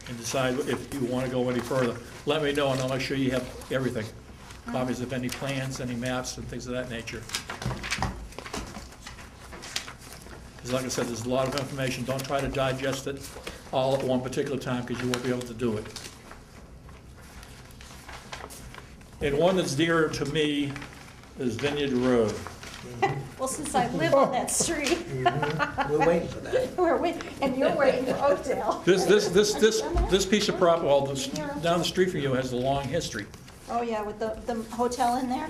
and decide if you want to go any further, let me know and I'll make sure you have everything. Copies of any plans, any maps and things of that nature. Because like I said, there's a lot of information. Don't try to digest it all at one particular time because you won't be able to do it. And one that's dear to me is Vineyard Road. Well, since I live on that street, We're waiting for that. we're waiting, and you're waiting for Oakdale. This piece of property, well, down the street from you has a long history. Oh, yeah, with the hotel in there?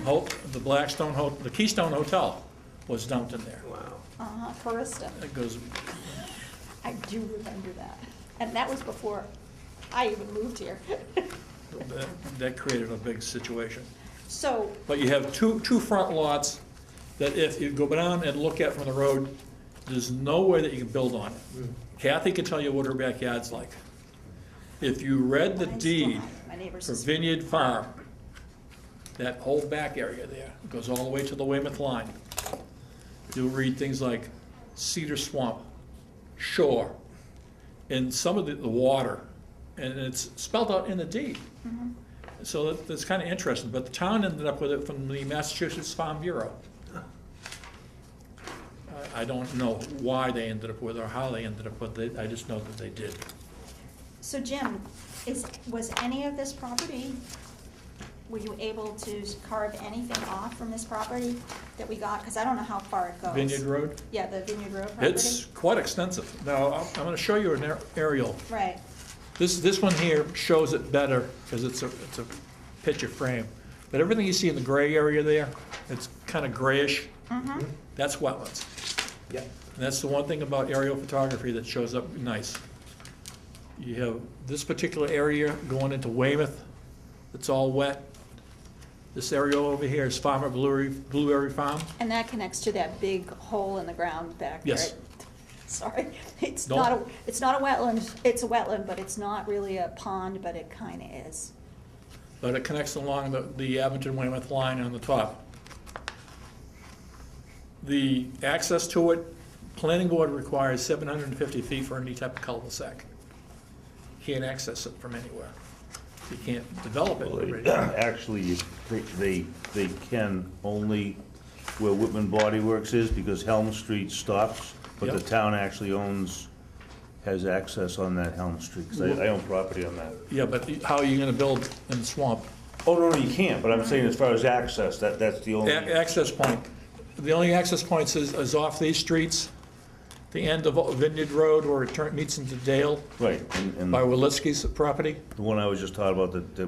The Blackstone, the Keystone Hotel was dumped in there. Wow. Carista. It goes, I do remember that. And that was before I even moved here. that created a big situation. So, But you have two front lots that if you go down and look at from the road, there's no way that you can build on it. Kathy can tell you what her backyard's like. If you read the mine's deed fine. My neighbor's for is Vineyard Farm, that whole back area there goes all the way to the Weymouth line. You'll read things like cedar swamp, shore, and some of the water, and it's spelled out in the deed. So that's kind of interesting, but the town ended up with it from the Massachusetts Farm Bureau. I don't know why they ended up with it or how they ended up with it, I just know that they did. So Jim, was any of this property, were you able to carve anything off from this property that we got? Because I don't know how far it goes. Vineyard Road, Yeah, the Vineyard Road property? it's quite extensive. Now, I'm gonna show you an aerial. Right, This one here shows it better because it's a picture frame. But everything you see in the gray area there, it's kind of grayish. That's wetlands. Yeah. And that's the one thing about aerial photography that shows up nice. You have this particular area going into Weymouth, it's all wet. This area over here is Farmer Blueberry Farm. and that connects to that big hole in the ground back there. Yes. Sorry, it's No. not a wetland, it's a wetland, but it's not really a pond, but it kind of is. But it connects along the Abington-Weymouth line on the top. The access to it, planning board requires 750 feet for any type of cul-de-sac. Can't access it from anywhere. You can't develop it. Actually, they can only where Whitman Body Works is, because Helm Street stops, but the Yep. town actually has access on that Helm Street, because I own property on that. Yeah, but how are you gonna build in the swamp? Oh, no, you can't, but I'm saying as far as access, that's the only. Access point. The only access points is off these streets, the end of Vineyard Road where it meets into Dale Right, and by the Wilitsky's property. one I was just talking about, that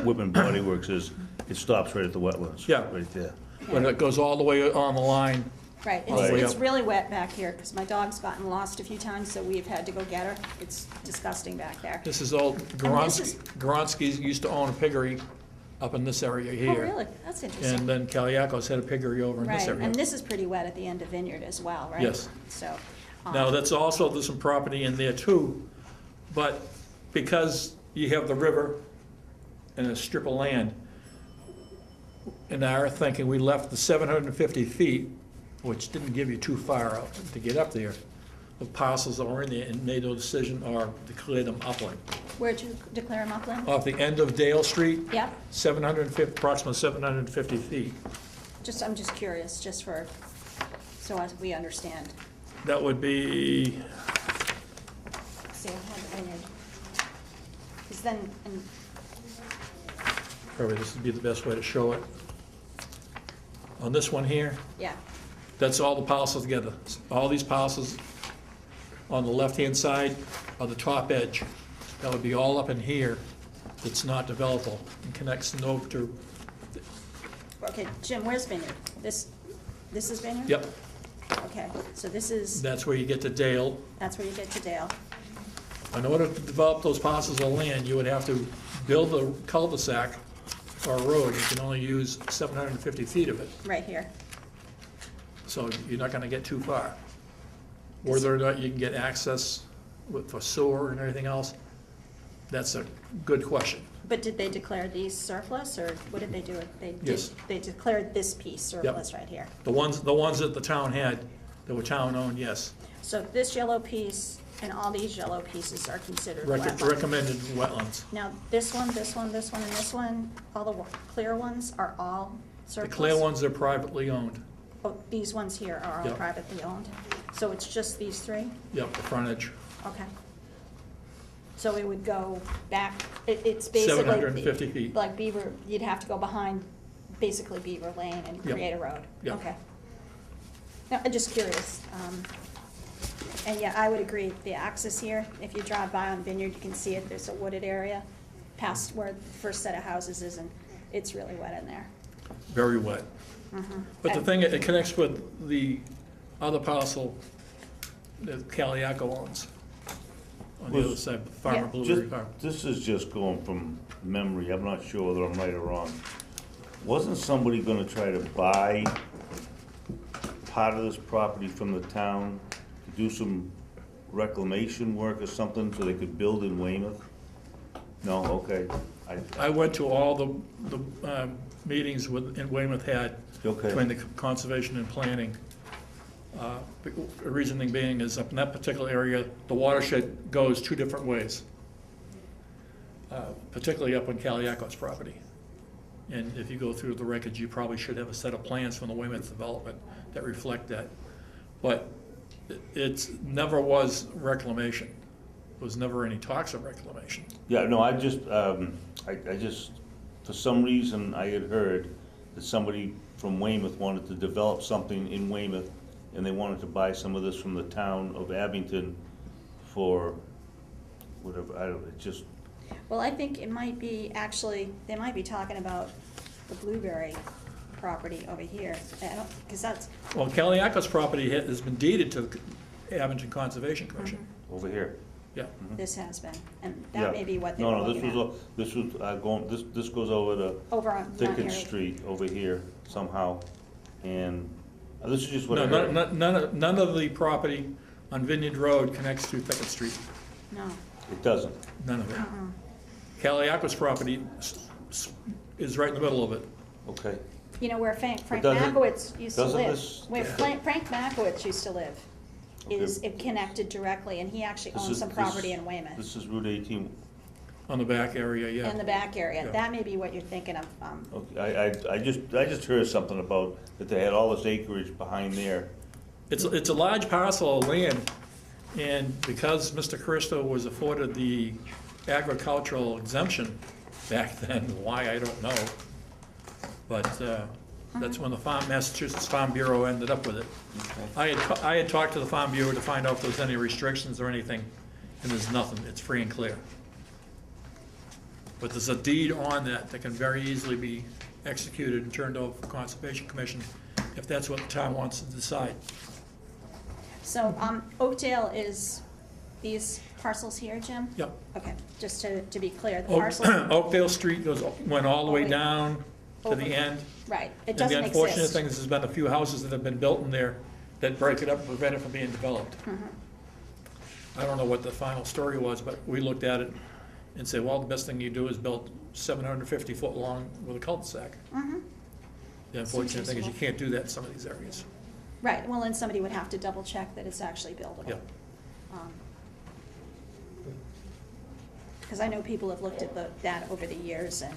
Whitman Body Works is, it stops right at the wetlands. Yeah. Right there. But it goes all the way on the line. Right, All the way it's up. really wet back here, because my dog's gotten lost a few times, so we've had to go get her. It's disgusting back there. This is all, this is- Goronski used to own a piggery up in this area Oh, here. really? That's interesting. And then Kaliakos had a piggery over in this Right, area. and this is pretty wet at the end of Vineyard as well, right? Yes. So. Now, there's some property in there too, but because you have the river and a strip of land, in our thinking, we left the 750 feet, which didn't give you too far out to get up there, the parcels that were in there, and made a decision or declared them upland. Where'd you declare them upland? Off the end of Dale Street, Yep, approximately 750 feet. I'm just curious, just for, so as we understand. That would be, See, I have Vineyard. Because then, and probably this would be the best way to show it. On this one here, yeah, that's all the parcels together. All these parcels on the left-hand side are the top edge. That would be all up in here that's not developable and connects over to, okay, Jim, where's Vineyard? This is Vineyard? yep, Okay, so this is, that's where you get to Dale. that's where you get to Dale. In order to develop those parcels of land, you would have to build a cul-de-sac or a road. You can only use 750 feet of it, Right here. so you're not gonna get too far. Whether or not you can get access for sewer and everything else, that's a good question. But did they declare these surplus, or what did they do? Yes. They declared this piece surplus right here. The ones that the town had, that were town-owned, yes. So this yellow piece and all these yellow pieces are considered wetlands. Recommended wetlands. Now, this one, and this one, all the clear ones are all The surplus? clear ones are privately owned. Oh, these ones here are all Yep. privately owned? So it's just these three? Yep, the frontage, Okay. So it would go back, it's basically. 750 feet. Like Beaver, you'd have to go behind, basically Beaver Lane and Yep. create a road? Yep. Okay. No, I'm just curious. And yeah, I would agree, the access here, if you drive by on Vineyard, you can see it, there's a wooded area past where the first set of houses is, and it's really wet in there. very wet. But the thing, it connects with the other parcel that Caliaco owns on the other side, Farmer Yeah. Blueberry Farm. This is just going from memory, I'm not sure whether I'm right or wrong. Wasn't somebody gonna try to buy part of this property from the town to do some reclamation work or something so they could build in Weymouth? No, okay, I went to all the meetings in Weymouth had Okay. between the conservation and planning. The reasoning being is up in that particular area, the watershed goes two different ways, particularly up on Caliaco's property. And if you go through the records, you probably should have a set of plans from the Weymouth development that reflect that. But it never was reclamation. There was never any talks of reclamation. yeah, no, I just, for some reason, I had heard that somebody from Weymouth wanted to develop something in Weymouth, and they wanted to buy some of this from the town of Abington for whatever, I don't, it just, Well, I think it might be, actually, they might be talking about the Blueberry property over here. I don't, because that's, Well, Caliaco's property has been deeded to the Abington Conservation Commission. over here. Yeah. this has been, and Yeah. that may be what they were No, looking at. this was going, this goes over to Over on Thicket Mount Airy. Street over here somehow, and this is just what No, I heard. none of the property on Vineyard Road connects to Thicket Street. No. It doesn't. None of it. Caliaco's property is right in the middle of it. Okay. You know where Frank doesn't- Makowitz used to doesn't live? this- Where Frank Makowitz used to live is Okay. it connected directly, and he actually This owns is- some this- property in Weymouth, This is Route 18. On the back area, yeah. in the back area. Yeah. That may be what you're thinking of. Okay, I just heard something about that they had all this acreage behind there. It's a large parcel of land, and because Mr. Christo was afforded the agricultural exemption back then, why, I don't know. But that's when the Massachusetts Farm Bureau ended up with it. I had talked to the Farm Bureau to find out if there was any restrictions or anything, and there's nothing, it's free and clear. But there's a deed on that that can very easily be executed and turned over to Conservation Commission if that's what the town wants to decide. So Oakdale is these parcels here, Jim? Yep. Okay, just to be clear, the parcel, Oakdale Street went all the way All the way down to over. the end. right, it And doesn't the unfortunate exist. thing is there's been a few houses that have been built in there that break it up and prevent it from being developed. I don't know what the final story was, but we looked at it and said, well, the best thing you do is build 750 foot long with a cul-de-sac. The unfortunate thing is you can't do that in some of these areas. Right, well, then somebody would have to double check that it's actually buildable. Yeah. Because I know people have looked at that over the years, and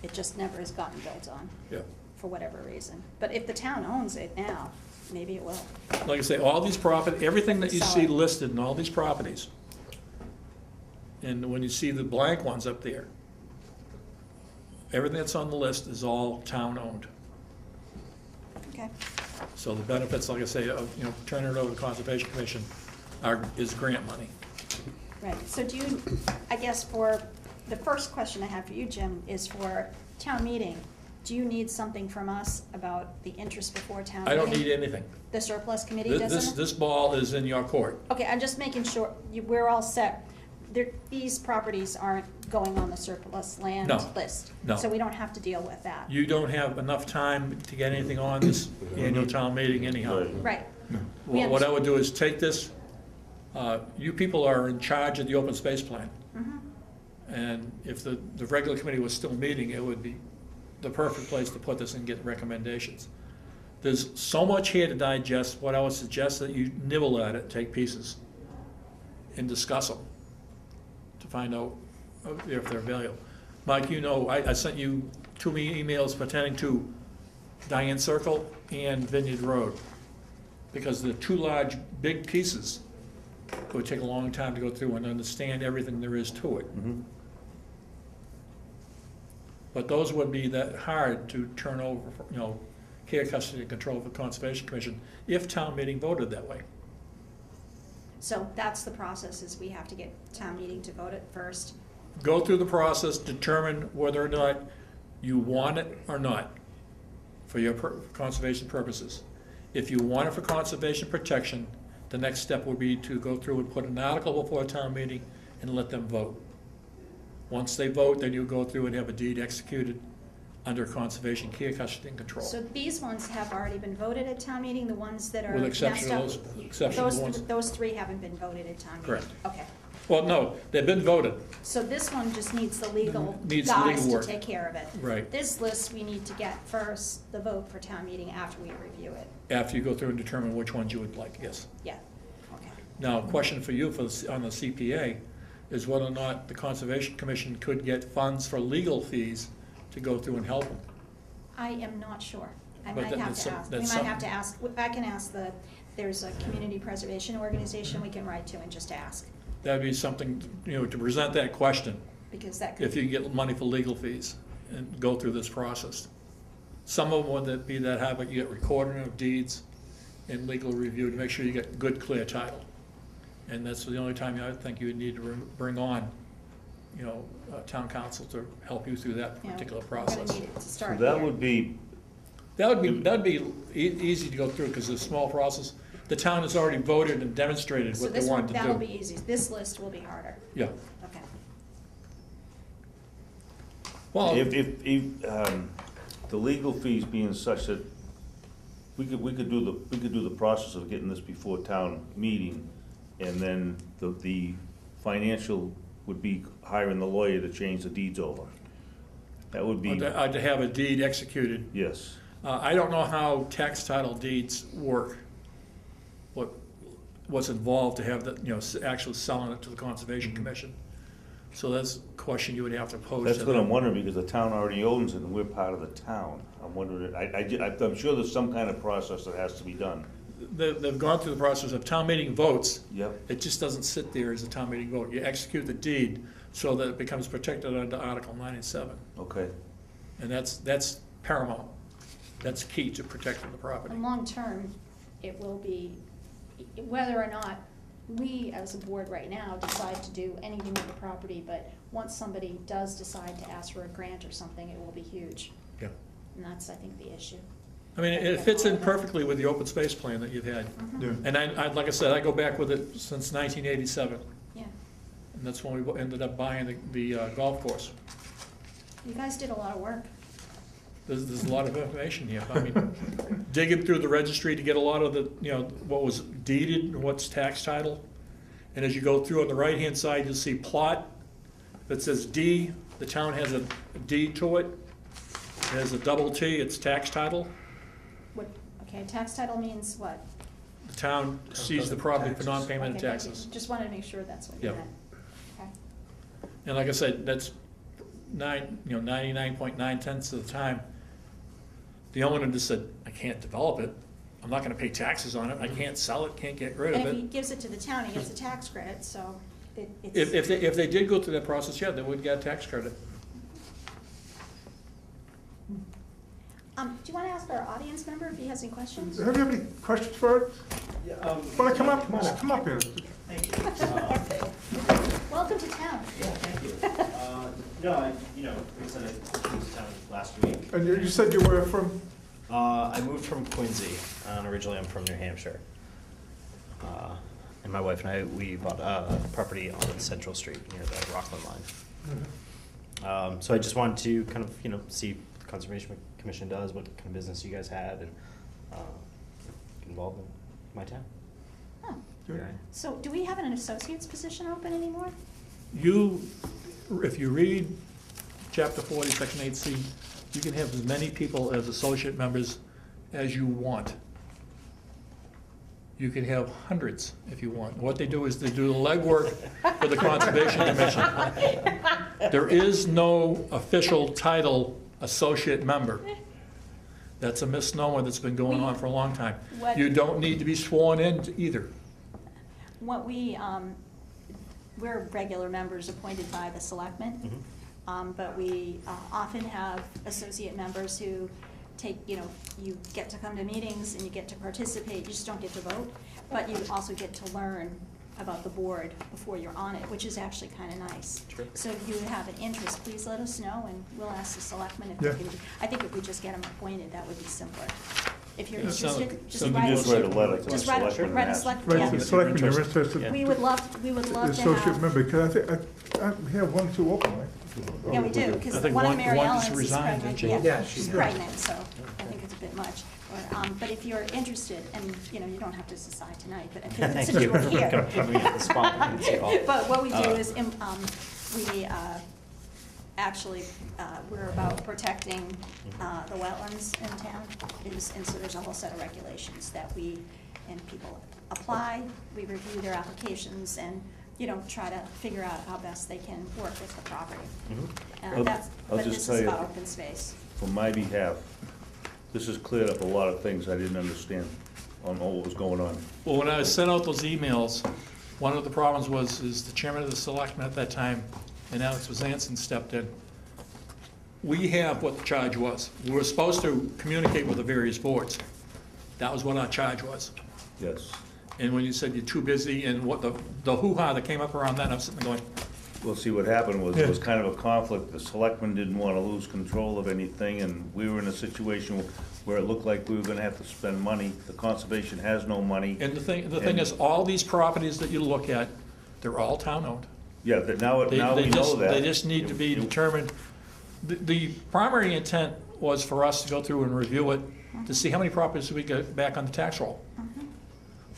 it just never has gotten built on, Yeah. for whatever reason. But if the town owns it now, maybe it will. Like I say, all these property, everything that you Sell see it. listed in all these properties, and when you see the blank ones up there, everything that's on the list is all town-owned. Okay. So the benefits, like I say, of, turning it over to the Conservation Commission is grant money. Right, so do you, I guess for, the first question I have for you, Jim, is for town meeting. Do you need something from us about the interest before town I meeting? don't need anything. The surplus committee This, doesn't? this ball is in your court. Okay, I'm just making sure, we're all set. These properties aren't going on the surplus land No, list. no. So we don't have to deal with that. You don't have enough time to get anything on this annual town meeting anyhow. Right. Right. We What I would do is take this, You people are in charge of the open space plan. Mhm. And if the regular committee was still meeting, it would be the perfect place to put this and get recommendations. There's so much here to digest. What I would suggest that you nibble at it, take pieces, and discuss them to find out if they're valuable. Mike, you know, I sent you 2 emails pertaining to Diane Circle and Vineyard Road, because they're 2 large, big pieces. It would take a long time to go through and understand everything there is to it. But those would be that hard to turn over, you know, care, custody, and control of the Conservation Commission if town meeting voted that way. So that's the process, is we have to get town meeting to vote it first. Go through the process, determine whether or not you want it or not for your conservation purposes. If you want it for conservation protection, the next step would be to go through and put an article before a town meeting and let them vote. Once they vote, then you go through and have a deed executed under conservation care, custody, and control. So these ones have already been voted at town meeting, the ones that are With messed exception up? of those, exception of the ones. Those 3 haven't been voted at town meeting? Correct. Okay. Well, no, they've been voted, So this one just needs the legal Needs the guys legal to work. take care of it. right, This list, we need to get first, the vote for town meeting after we review it. after you go through and determine which ones you would like, yes. Yeah, okay. Now, a question for you on the CPA is whether or not the Conservation Commission could get funds for legal fees to go through and help them. I am not sure. I But might that- have that's to some- ask. We that's might have to ask, I can ask there's a community preservation organization we can write to and just ask, That'd be something, you know, to present that question, because that could. if you can get money for legal fees and go through this process. Some of them would be that have, you get recording of deeds and legal review to make sure you get good, clear title. And that's the only time I think you would need to bring on, you know, town council to help you through that Yeah, particular we're gonna process. need it to So start that here. would be, That'd be easy to go through, because it's a small process. The town has already voted and demonstrated So what they this one, wanted to that'll do. be easy. This list will be harder. Yeah, Okay. well, if, the legal fees being such that we could do the process of getting this before town meeting, and then the financial would be hiring the lawyer to change the deeds over. That would be, to have a deed executed. yes. I don't know how tax title deeds work. What's involved to have the, you know, actually selling it to the Conservation Commission. So that's a question you would have to pose That's to what I'm them. wondering, because the town already owns it and we're part of the town. I'm wondering, I'm sure there's some kind of process that has to be done. They've gone through the process of town meeting votes. Yep. It just doesn't sit there as a town meeting vote. You execute the deed so that it becomes protected under Article 97. Okay. And that's paramount. That's key to protecting the property. And long-term, it will be, whether or not we, as a board right now, decide to do anything with the property, but once somebody does decide to ask for a grant or something, it will be huge. Yeah. And that's, I think, the issue. I mean, it fits in perfectly with the open space plan that you've had. Yeah. And like I said, I go back with it since 1987. Yeah. And that's when we ended up buying the golf course. You guys did a lot of work. There's a lot of information here. I mean, digging through the registry to get a lot of the, you know, what was deeded and what's tax title. And as you go through on the right-hand side, you'll see plot that says D. The town has a deed to it. It has a double T, it's tax title. What, okay, tax title means what? The town sees the property for non-payment of Okay, thank you. taxes. Just wanted to make sure that's what you Yeah. meant. Okay. And like I said, that's 99.9 of the time, the owner just said, I can't develop it, I'm not gonna pay taxes on it, I can't sell it, can't get rid And of if he it. gives it to the town, he gets a tax credit, so it's. If they did go through that process, yeah, they would get a tax credit. Do you want to ask our audience member if he has any questions? Have you any questions for it? Yeah, Want to come up? Come on up. Come up here. Thank you. Welcome to town. Yeah, thank you. We said I came to town last week. And you said you were from? I moved from Quincy, and originally I'm from New Hampshire. And my wife and I, we bought a property on Central Street near the Rockland line. So I just wanted to kind of, see what the Conservation Commission does, what kind of business you guys had, and get involved in my town. Oh, Good. So do we have an associate's position open anymore? If you read chapter 40, section 8C, you can have as many people as associate members as you want. You can have hundreds if you want. What they do is they do the legwork for the Conservation Commission. There is no official title associate member. That's a misnomer that's been going on for a long time. What- You don't need to be sworn in either. What we're regular members appointed by the selectmen, but we often have associate members who take, you get to come to meetings and you get to participate, you just don't get to vote, but you also get to learn about the board before you're on it, which is actually kind of nice. Sure. So if you have an interest, please let us know, and we'll ask the selectmen if Yeah. they can. I think if we just get them appointed, that would be simpler. If you're Yeah, sound like- interested, just sound You like write. just write a letter to the Just write, selectmen write and a ask. select, Right, yeah. the Yeah. selectmen, you're Interested. interested, We would love to associate have, member, because we have one, two open, right? yeah, we do, I because think one of one Mary just Ellen's is resigned, pregnant. didn't she? Yeah, She's she- pregnant, so I think it's a bit much. But if you're interested, and, you don't have to decide tonight, but Thank since you you were for here. kind of putting me on the spot. I didn't see it all. But what we do is, we actually, we're about protecting the wetlands in town. And so there's a whole set of regulations that and people apply, we review their applications and, try to figure out how best they can work with the property. I'll But just this tell is you- about open space. For my behalf, this has cleared up a lot of things I didn't understand on what was going on. Well, when I sent out those emails, one of the problems is the chairman of the selectmen at that time, and Alex Wazanson stepped in. We have what the charge was. We were supposed to communicate with the various boards. That was what our charge was. Yes. And when you said you're too busy, and what the hoo-ha that came up around that, I'm sitting there going, Well, see, what happened was, it was kind of a conflict. The selectmen didn't want to lose control of anything, and we were in a situation where it looked like we were gonna have to spend money. The conservation has no money. and the thing is, all these properties that you look at, they're all town-owned. Yeah, that now we They know just- that. They just need to be determined. The primary intent was for us to go through and review it, to see how many properties we get back on the tax roll.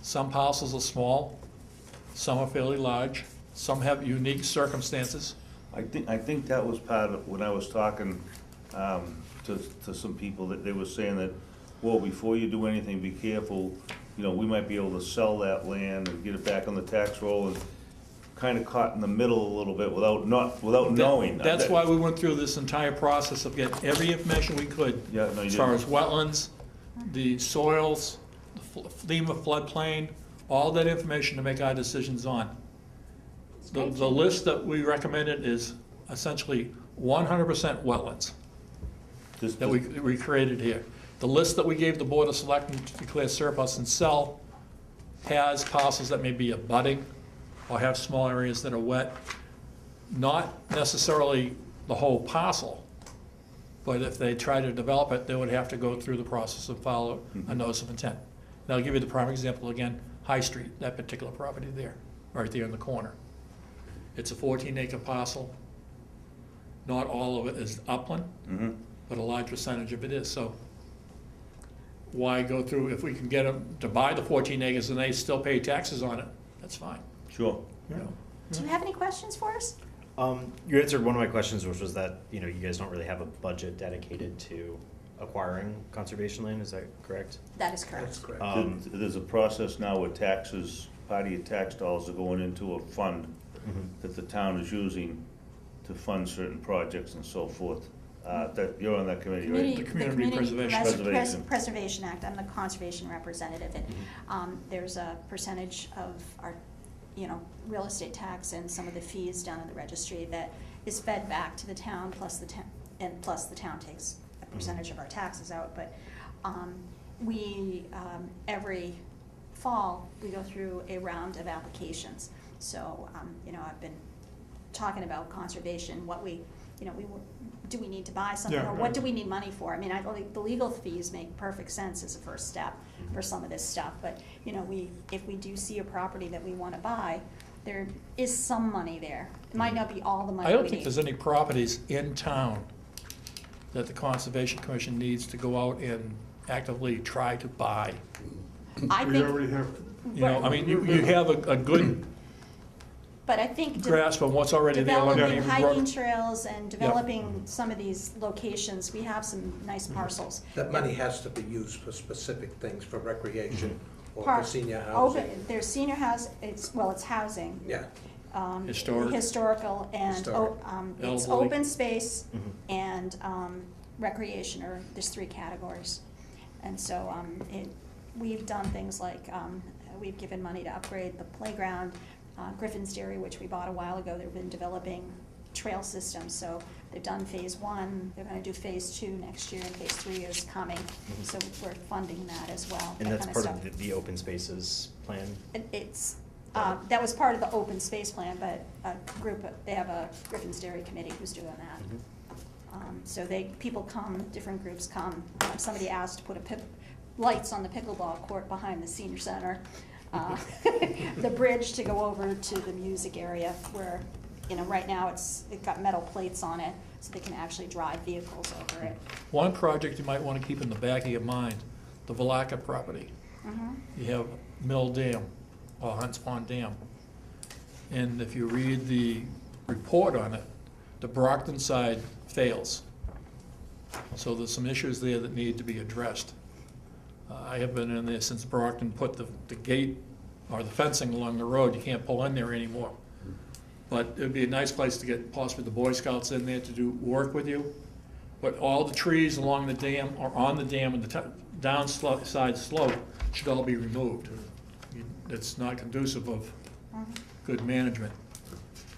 Some parcels are small, some are fairly large, some have unique circumstances. I think that was part of, when I was talking to some people, that they were saying that, well, before you do anything, be careful, we might be able to sell that land and get it back on the tax roll, and kind of caught in the middle a little bit without knowing. That's why we went through this entire process of getting every information we could. Yeah, no, you As far didn't. as wetlands, the soils, the FEMA floodplain, all that information to make our decisions on. The list that we recommended is essentially 100% wetlands This- that we created here. The list that we gave the Board of Selectmen to declare surplus and sell has parcels that may be abutting or have small areas that are wet. Not necessarily the whole parcel, but if they try to develop it, they would have to go through the process and follow a notice of intent. And I'll give you the prime example again, High Street, that particular property there, right there in the corner. It's a 14-acre parcel. Not all of it is upland, but a large percentage of it is. So why go through, if we can get them to buy the 14 acres and they still pay taxes on it, that's fine. Sure. You know? Do you have any questions for us? You answered one of my questions, which was that, you guys don't really have a budget dedicated to acquiring conservation land, is that correct? That is correct. That's correct. There's a process now where taxes, part of your tax dollars are going into a fund that the town is using to fund certain projects and so forth. That, you're on that committee, right? The Community Preservation. Preservation Act, I'm the conservation representative, and there's a percentage of our, real estate tax and some of the fees down in the registry that is fed back to the town, plus the town takes a percentage of our taxes out, but we, every fall, we go through a round of applications. So, I've been talking about conservation, what do we need to buy something, Yeah, or right. what do we need money for? I mean, the legal fees make perfect sense as a first step for some of this stuff, but, if we do see a property that we wanna buy, there is some money there. It might not be all the money I we don't need. think there's any properties in town that the Conservation Commission needs to go out and actively try to buy. I We think, already have You know, I mean, you have a good But I think grasp on what's already there. Like developing even hiking Brook- trails and developing some of these locations, we have some nice parcels. That money has to be used for specific things, for recreation or for Park- senior open- housing. There's senior house, it's housing. Yeah, Historic. Historical, and Historic. it's Elderly. open space and recreation, or there's 3 categories. And so we've done things like, we've given money to upgrade the playground, Griffin's Dairy, which we bought a while ago. They've been developing trail systems, so they've done phase 1, they're gonna do phase 2 next year, and phase 3 is coming. So we're funding that as well. And that that's kind part stuff. of the open spaces plan? It's, that was part of the open space plan, but they have a Griffin's Dairy committee who's doing that. So people come, different groups come. Somebody asked to put lights on the pickleball court behind the senior center. The bridge to go over to the music area where, right now it's got metal plates on it, so they can actually drive vehicles over it. One project you might want to keep in the back of your mind, the Valaka property. You have Mill Dam, or Hunts Pond Dam. And if you read the report on it, the Brockton side fails. So there's some issues there that need to be addressed. I have been in there since Brockton put the gate or the fencing along the road. You can't pull in there anymore. But it'd be a nice place to get possibly the Boy Scouts in there to do work with you. But all the trees along the dam or on the dam and the downside slope should all be removed. It's not conducive of good management.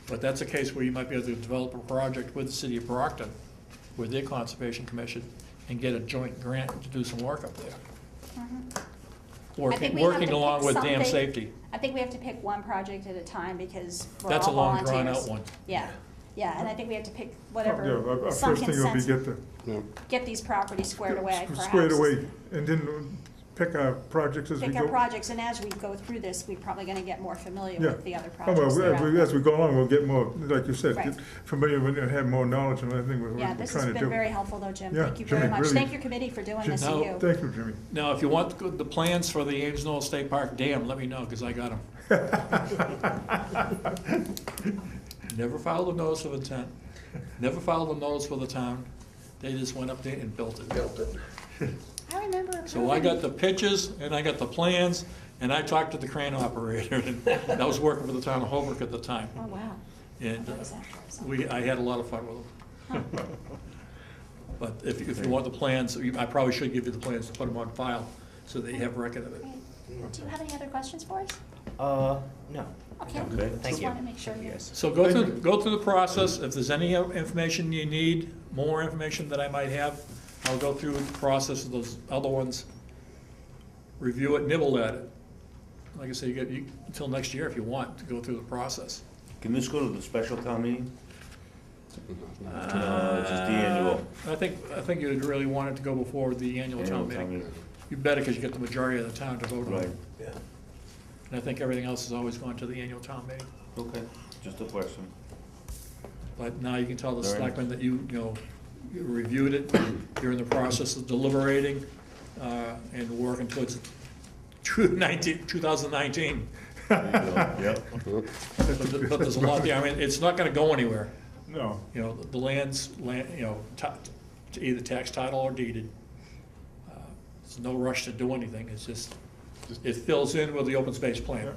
But that's a case where you might be able to develop a project with the city of Brockton, with their Conservation Commission, and get a joint grant to do some work up there. I think we have Working to along pick with dam something- safety. I think we have to pick one project at a time because we're all That's a long, volunteers. drawn-out one. Yeah, and I think we have to pick Yeah, whatever, our some first thing will be consensus, get these properties squared away, perhaps. squared away, and then pick our projects as we Pick go. our projects, and as we go through this, we're probably gonna get more familiar Yeah. with the other Oh, projects that are out well, there. as we go along, we'll get more, like you said, Right. get familiar with it and have more knowledge on everything we're Yeah, trying this to has do. been very helpful though, Jim. Yeah, Thank you Jimmy, very much. really. Thank your committee for doing this, Jim, and you. Thank you, Jimmy. Now, if you want the plans for the Ames Knoll State Park Dam, let me know, because I got them. Never filed a notice of intent, never filed a notice for the town. They just went up there and built it. built it. I remember So I got approving. the pictures, and I got the plans, and I talked to the crane operator, and I was working for the town of Holbrook at the time. Oh, wow. And That was after I was on. I had a lot of fun with them. But if you want the plans, I probably should give you the plans to put them on file, so that you have record of it. Do you have any other questions for us? No. Okay, Okay. Thank just you. wanted to make sure Thank you you. guys. So go through the process. If there's any information you need, more information that I might have, I'll go through the process of those other ones, review it, nibble at it. Like I say, you get until next year if you want to go through the process. Can this go to the special town meeting? No, it's just the annual. I think you'd really want it to go before the annual town meeting. You better, because you get the majority of the town to vote on Right, it. Yeah. And I think everything else is always going to the annual town meeting. okay, just a question. But now you can tell the Very nice. selectmen that you reviewed it, you're in the process of deliberating, and working towards 2019. Yep. But there's a lot there, I mean, it's not gonna go anywhere. No, The land's, either tax title or deeded. There's no rush to do anything, it's just, it fills in with the open space plan.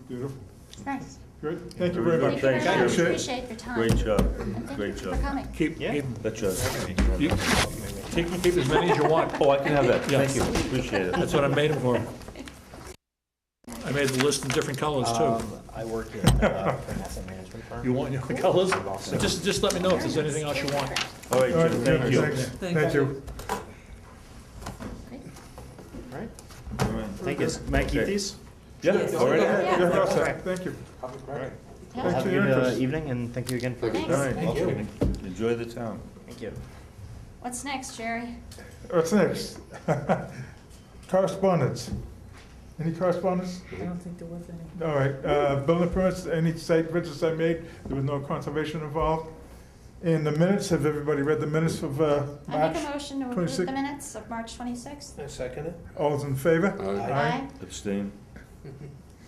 beautiful, Nice. good, thank you very Very much. good. Thank you very much. Appreciate it. Appreciate your time. Great job, And great thank you job. for coming. Keep, Yeah. you keep as many as you want. Oh, I can have that, Yeah. thank you, appreciate it. That's what I made them for. I made the list in different colors too. I work in for an asset management firm. You want your colors? I've also- Just let me know if there's anything else you want. All right, All right, Jim, thank you. thanks. Thank you. Great. All right, All right. thank you. May I keep Okay. these? Yeah, all right. Yeah. You're all set. Thank you. All right. Yeah. Thanks Have for a your good interest. evening, and thank you again for. Thanks. All right, Thank you. enjoy the town. Thank you. What's next, Jerry? What's next? Correspondence. Any correspondence? I don't think there was any. All right, building permits, any site visits I made, there was no conservation involved. In the minutes, have everybody read the minutes of I March? make a motion to approve 26th. the minutes of March 26th. I second it. All's in favor? Aye. Aye. Abstain.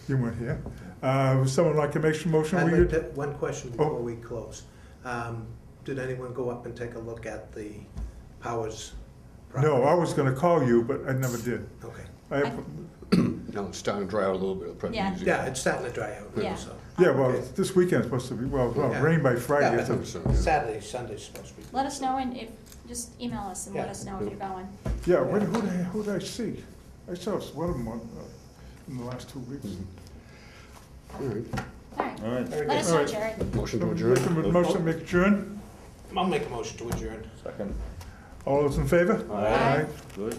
You weren't here. Would someone like to make a motion? I'd Will like you- to- One question Oh. before we close. Did anyone go up and take a look at the Powers property? No, I was gonna call you, but I never did. Okay. Now it's starting to dry out a little bit, it'll probably Yeah. be easier. Yeah, it's starting to dry out now, Yeah. so. Yeah, well, Okay. this weekend's supposed to be, well, Yeah. rain by Yeah, Friday. but so- so, yeah. Saturday, Sunday's supposed to be. Let us know, and if, just email us and let Yeah. us know if you're going. Yeah, who did I see? I saw one of them in the last 2 weeks. All right. All right, All right, Very let us good. know, All right. Jared. Motion to adjourn? Motion make adjourn. I'll make a motion to adjourn. second. All those in favor? Aye. Good.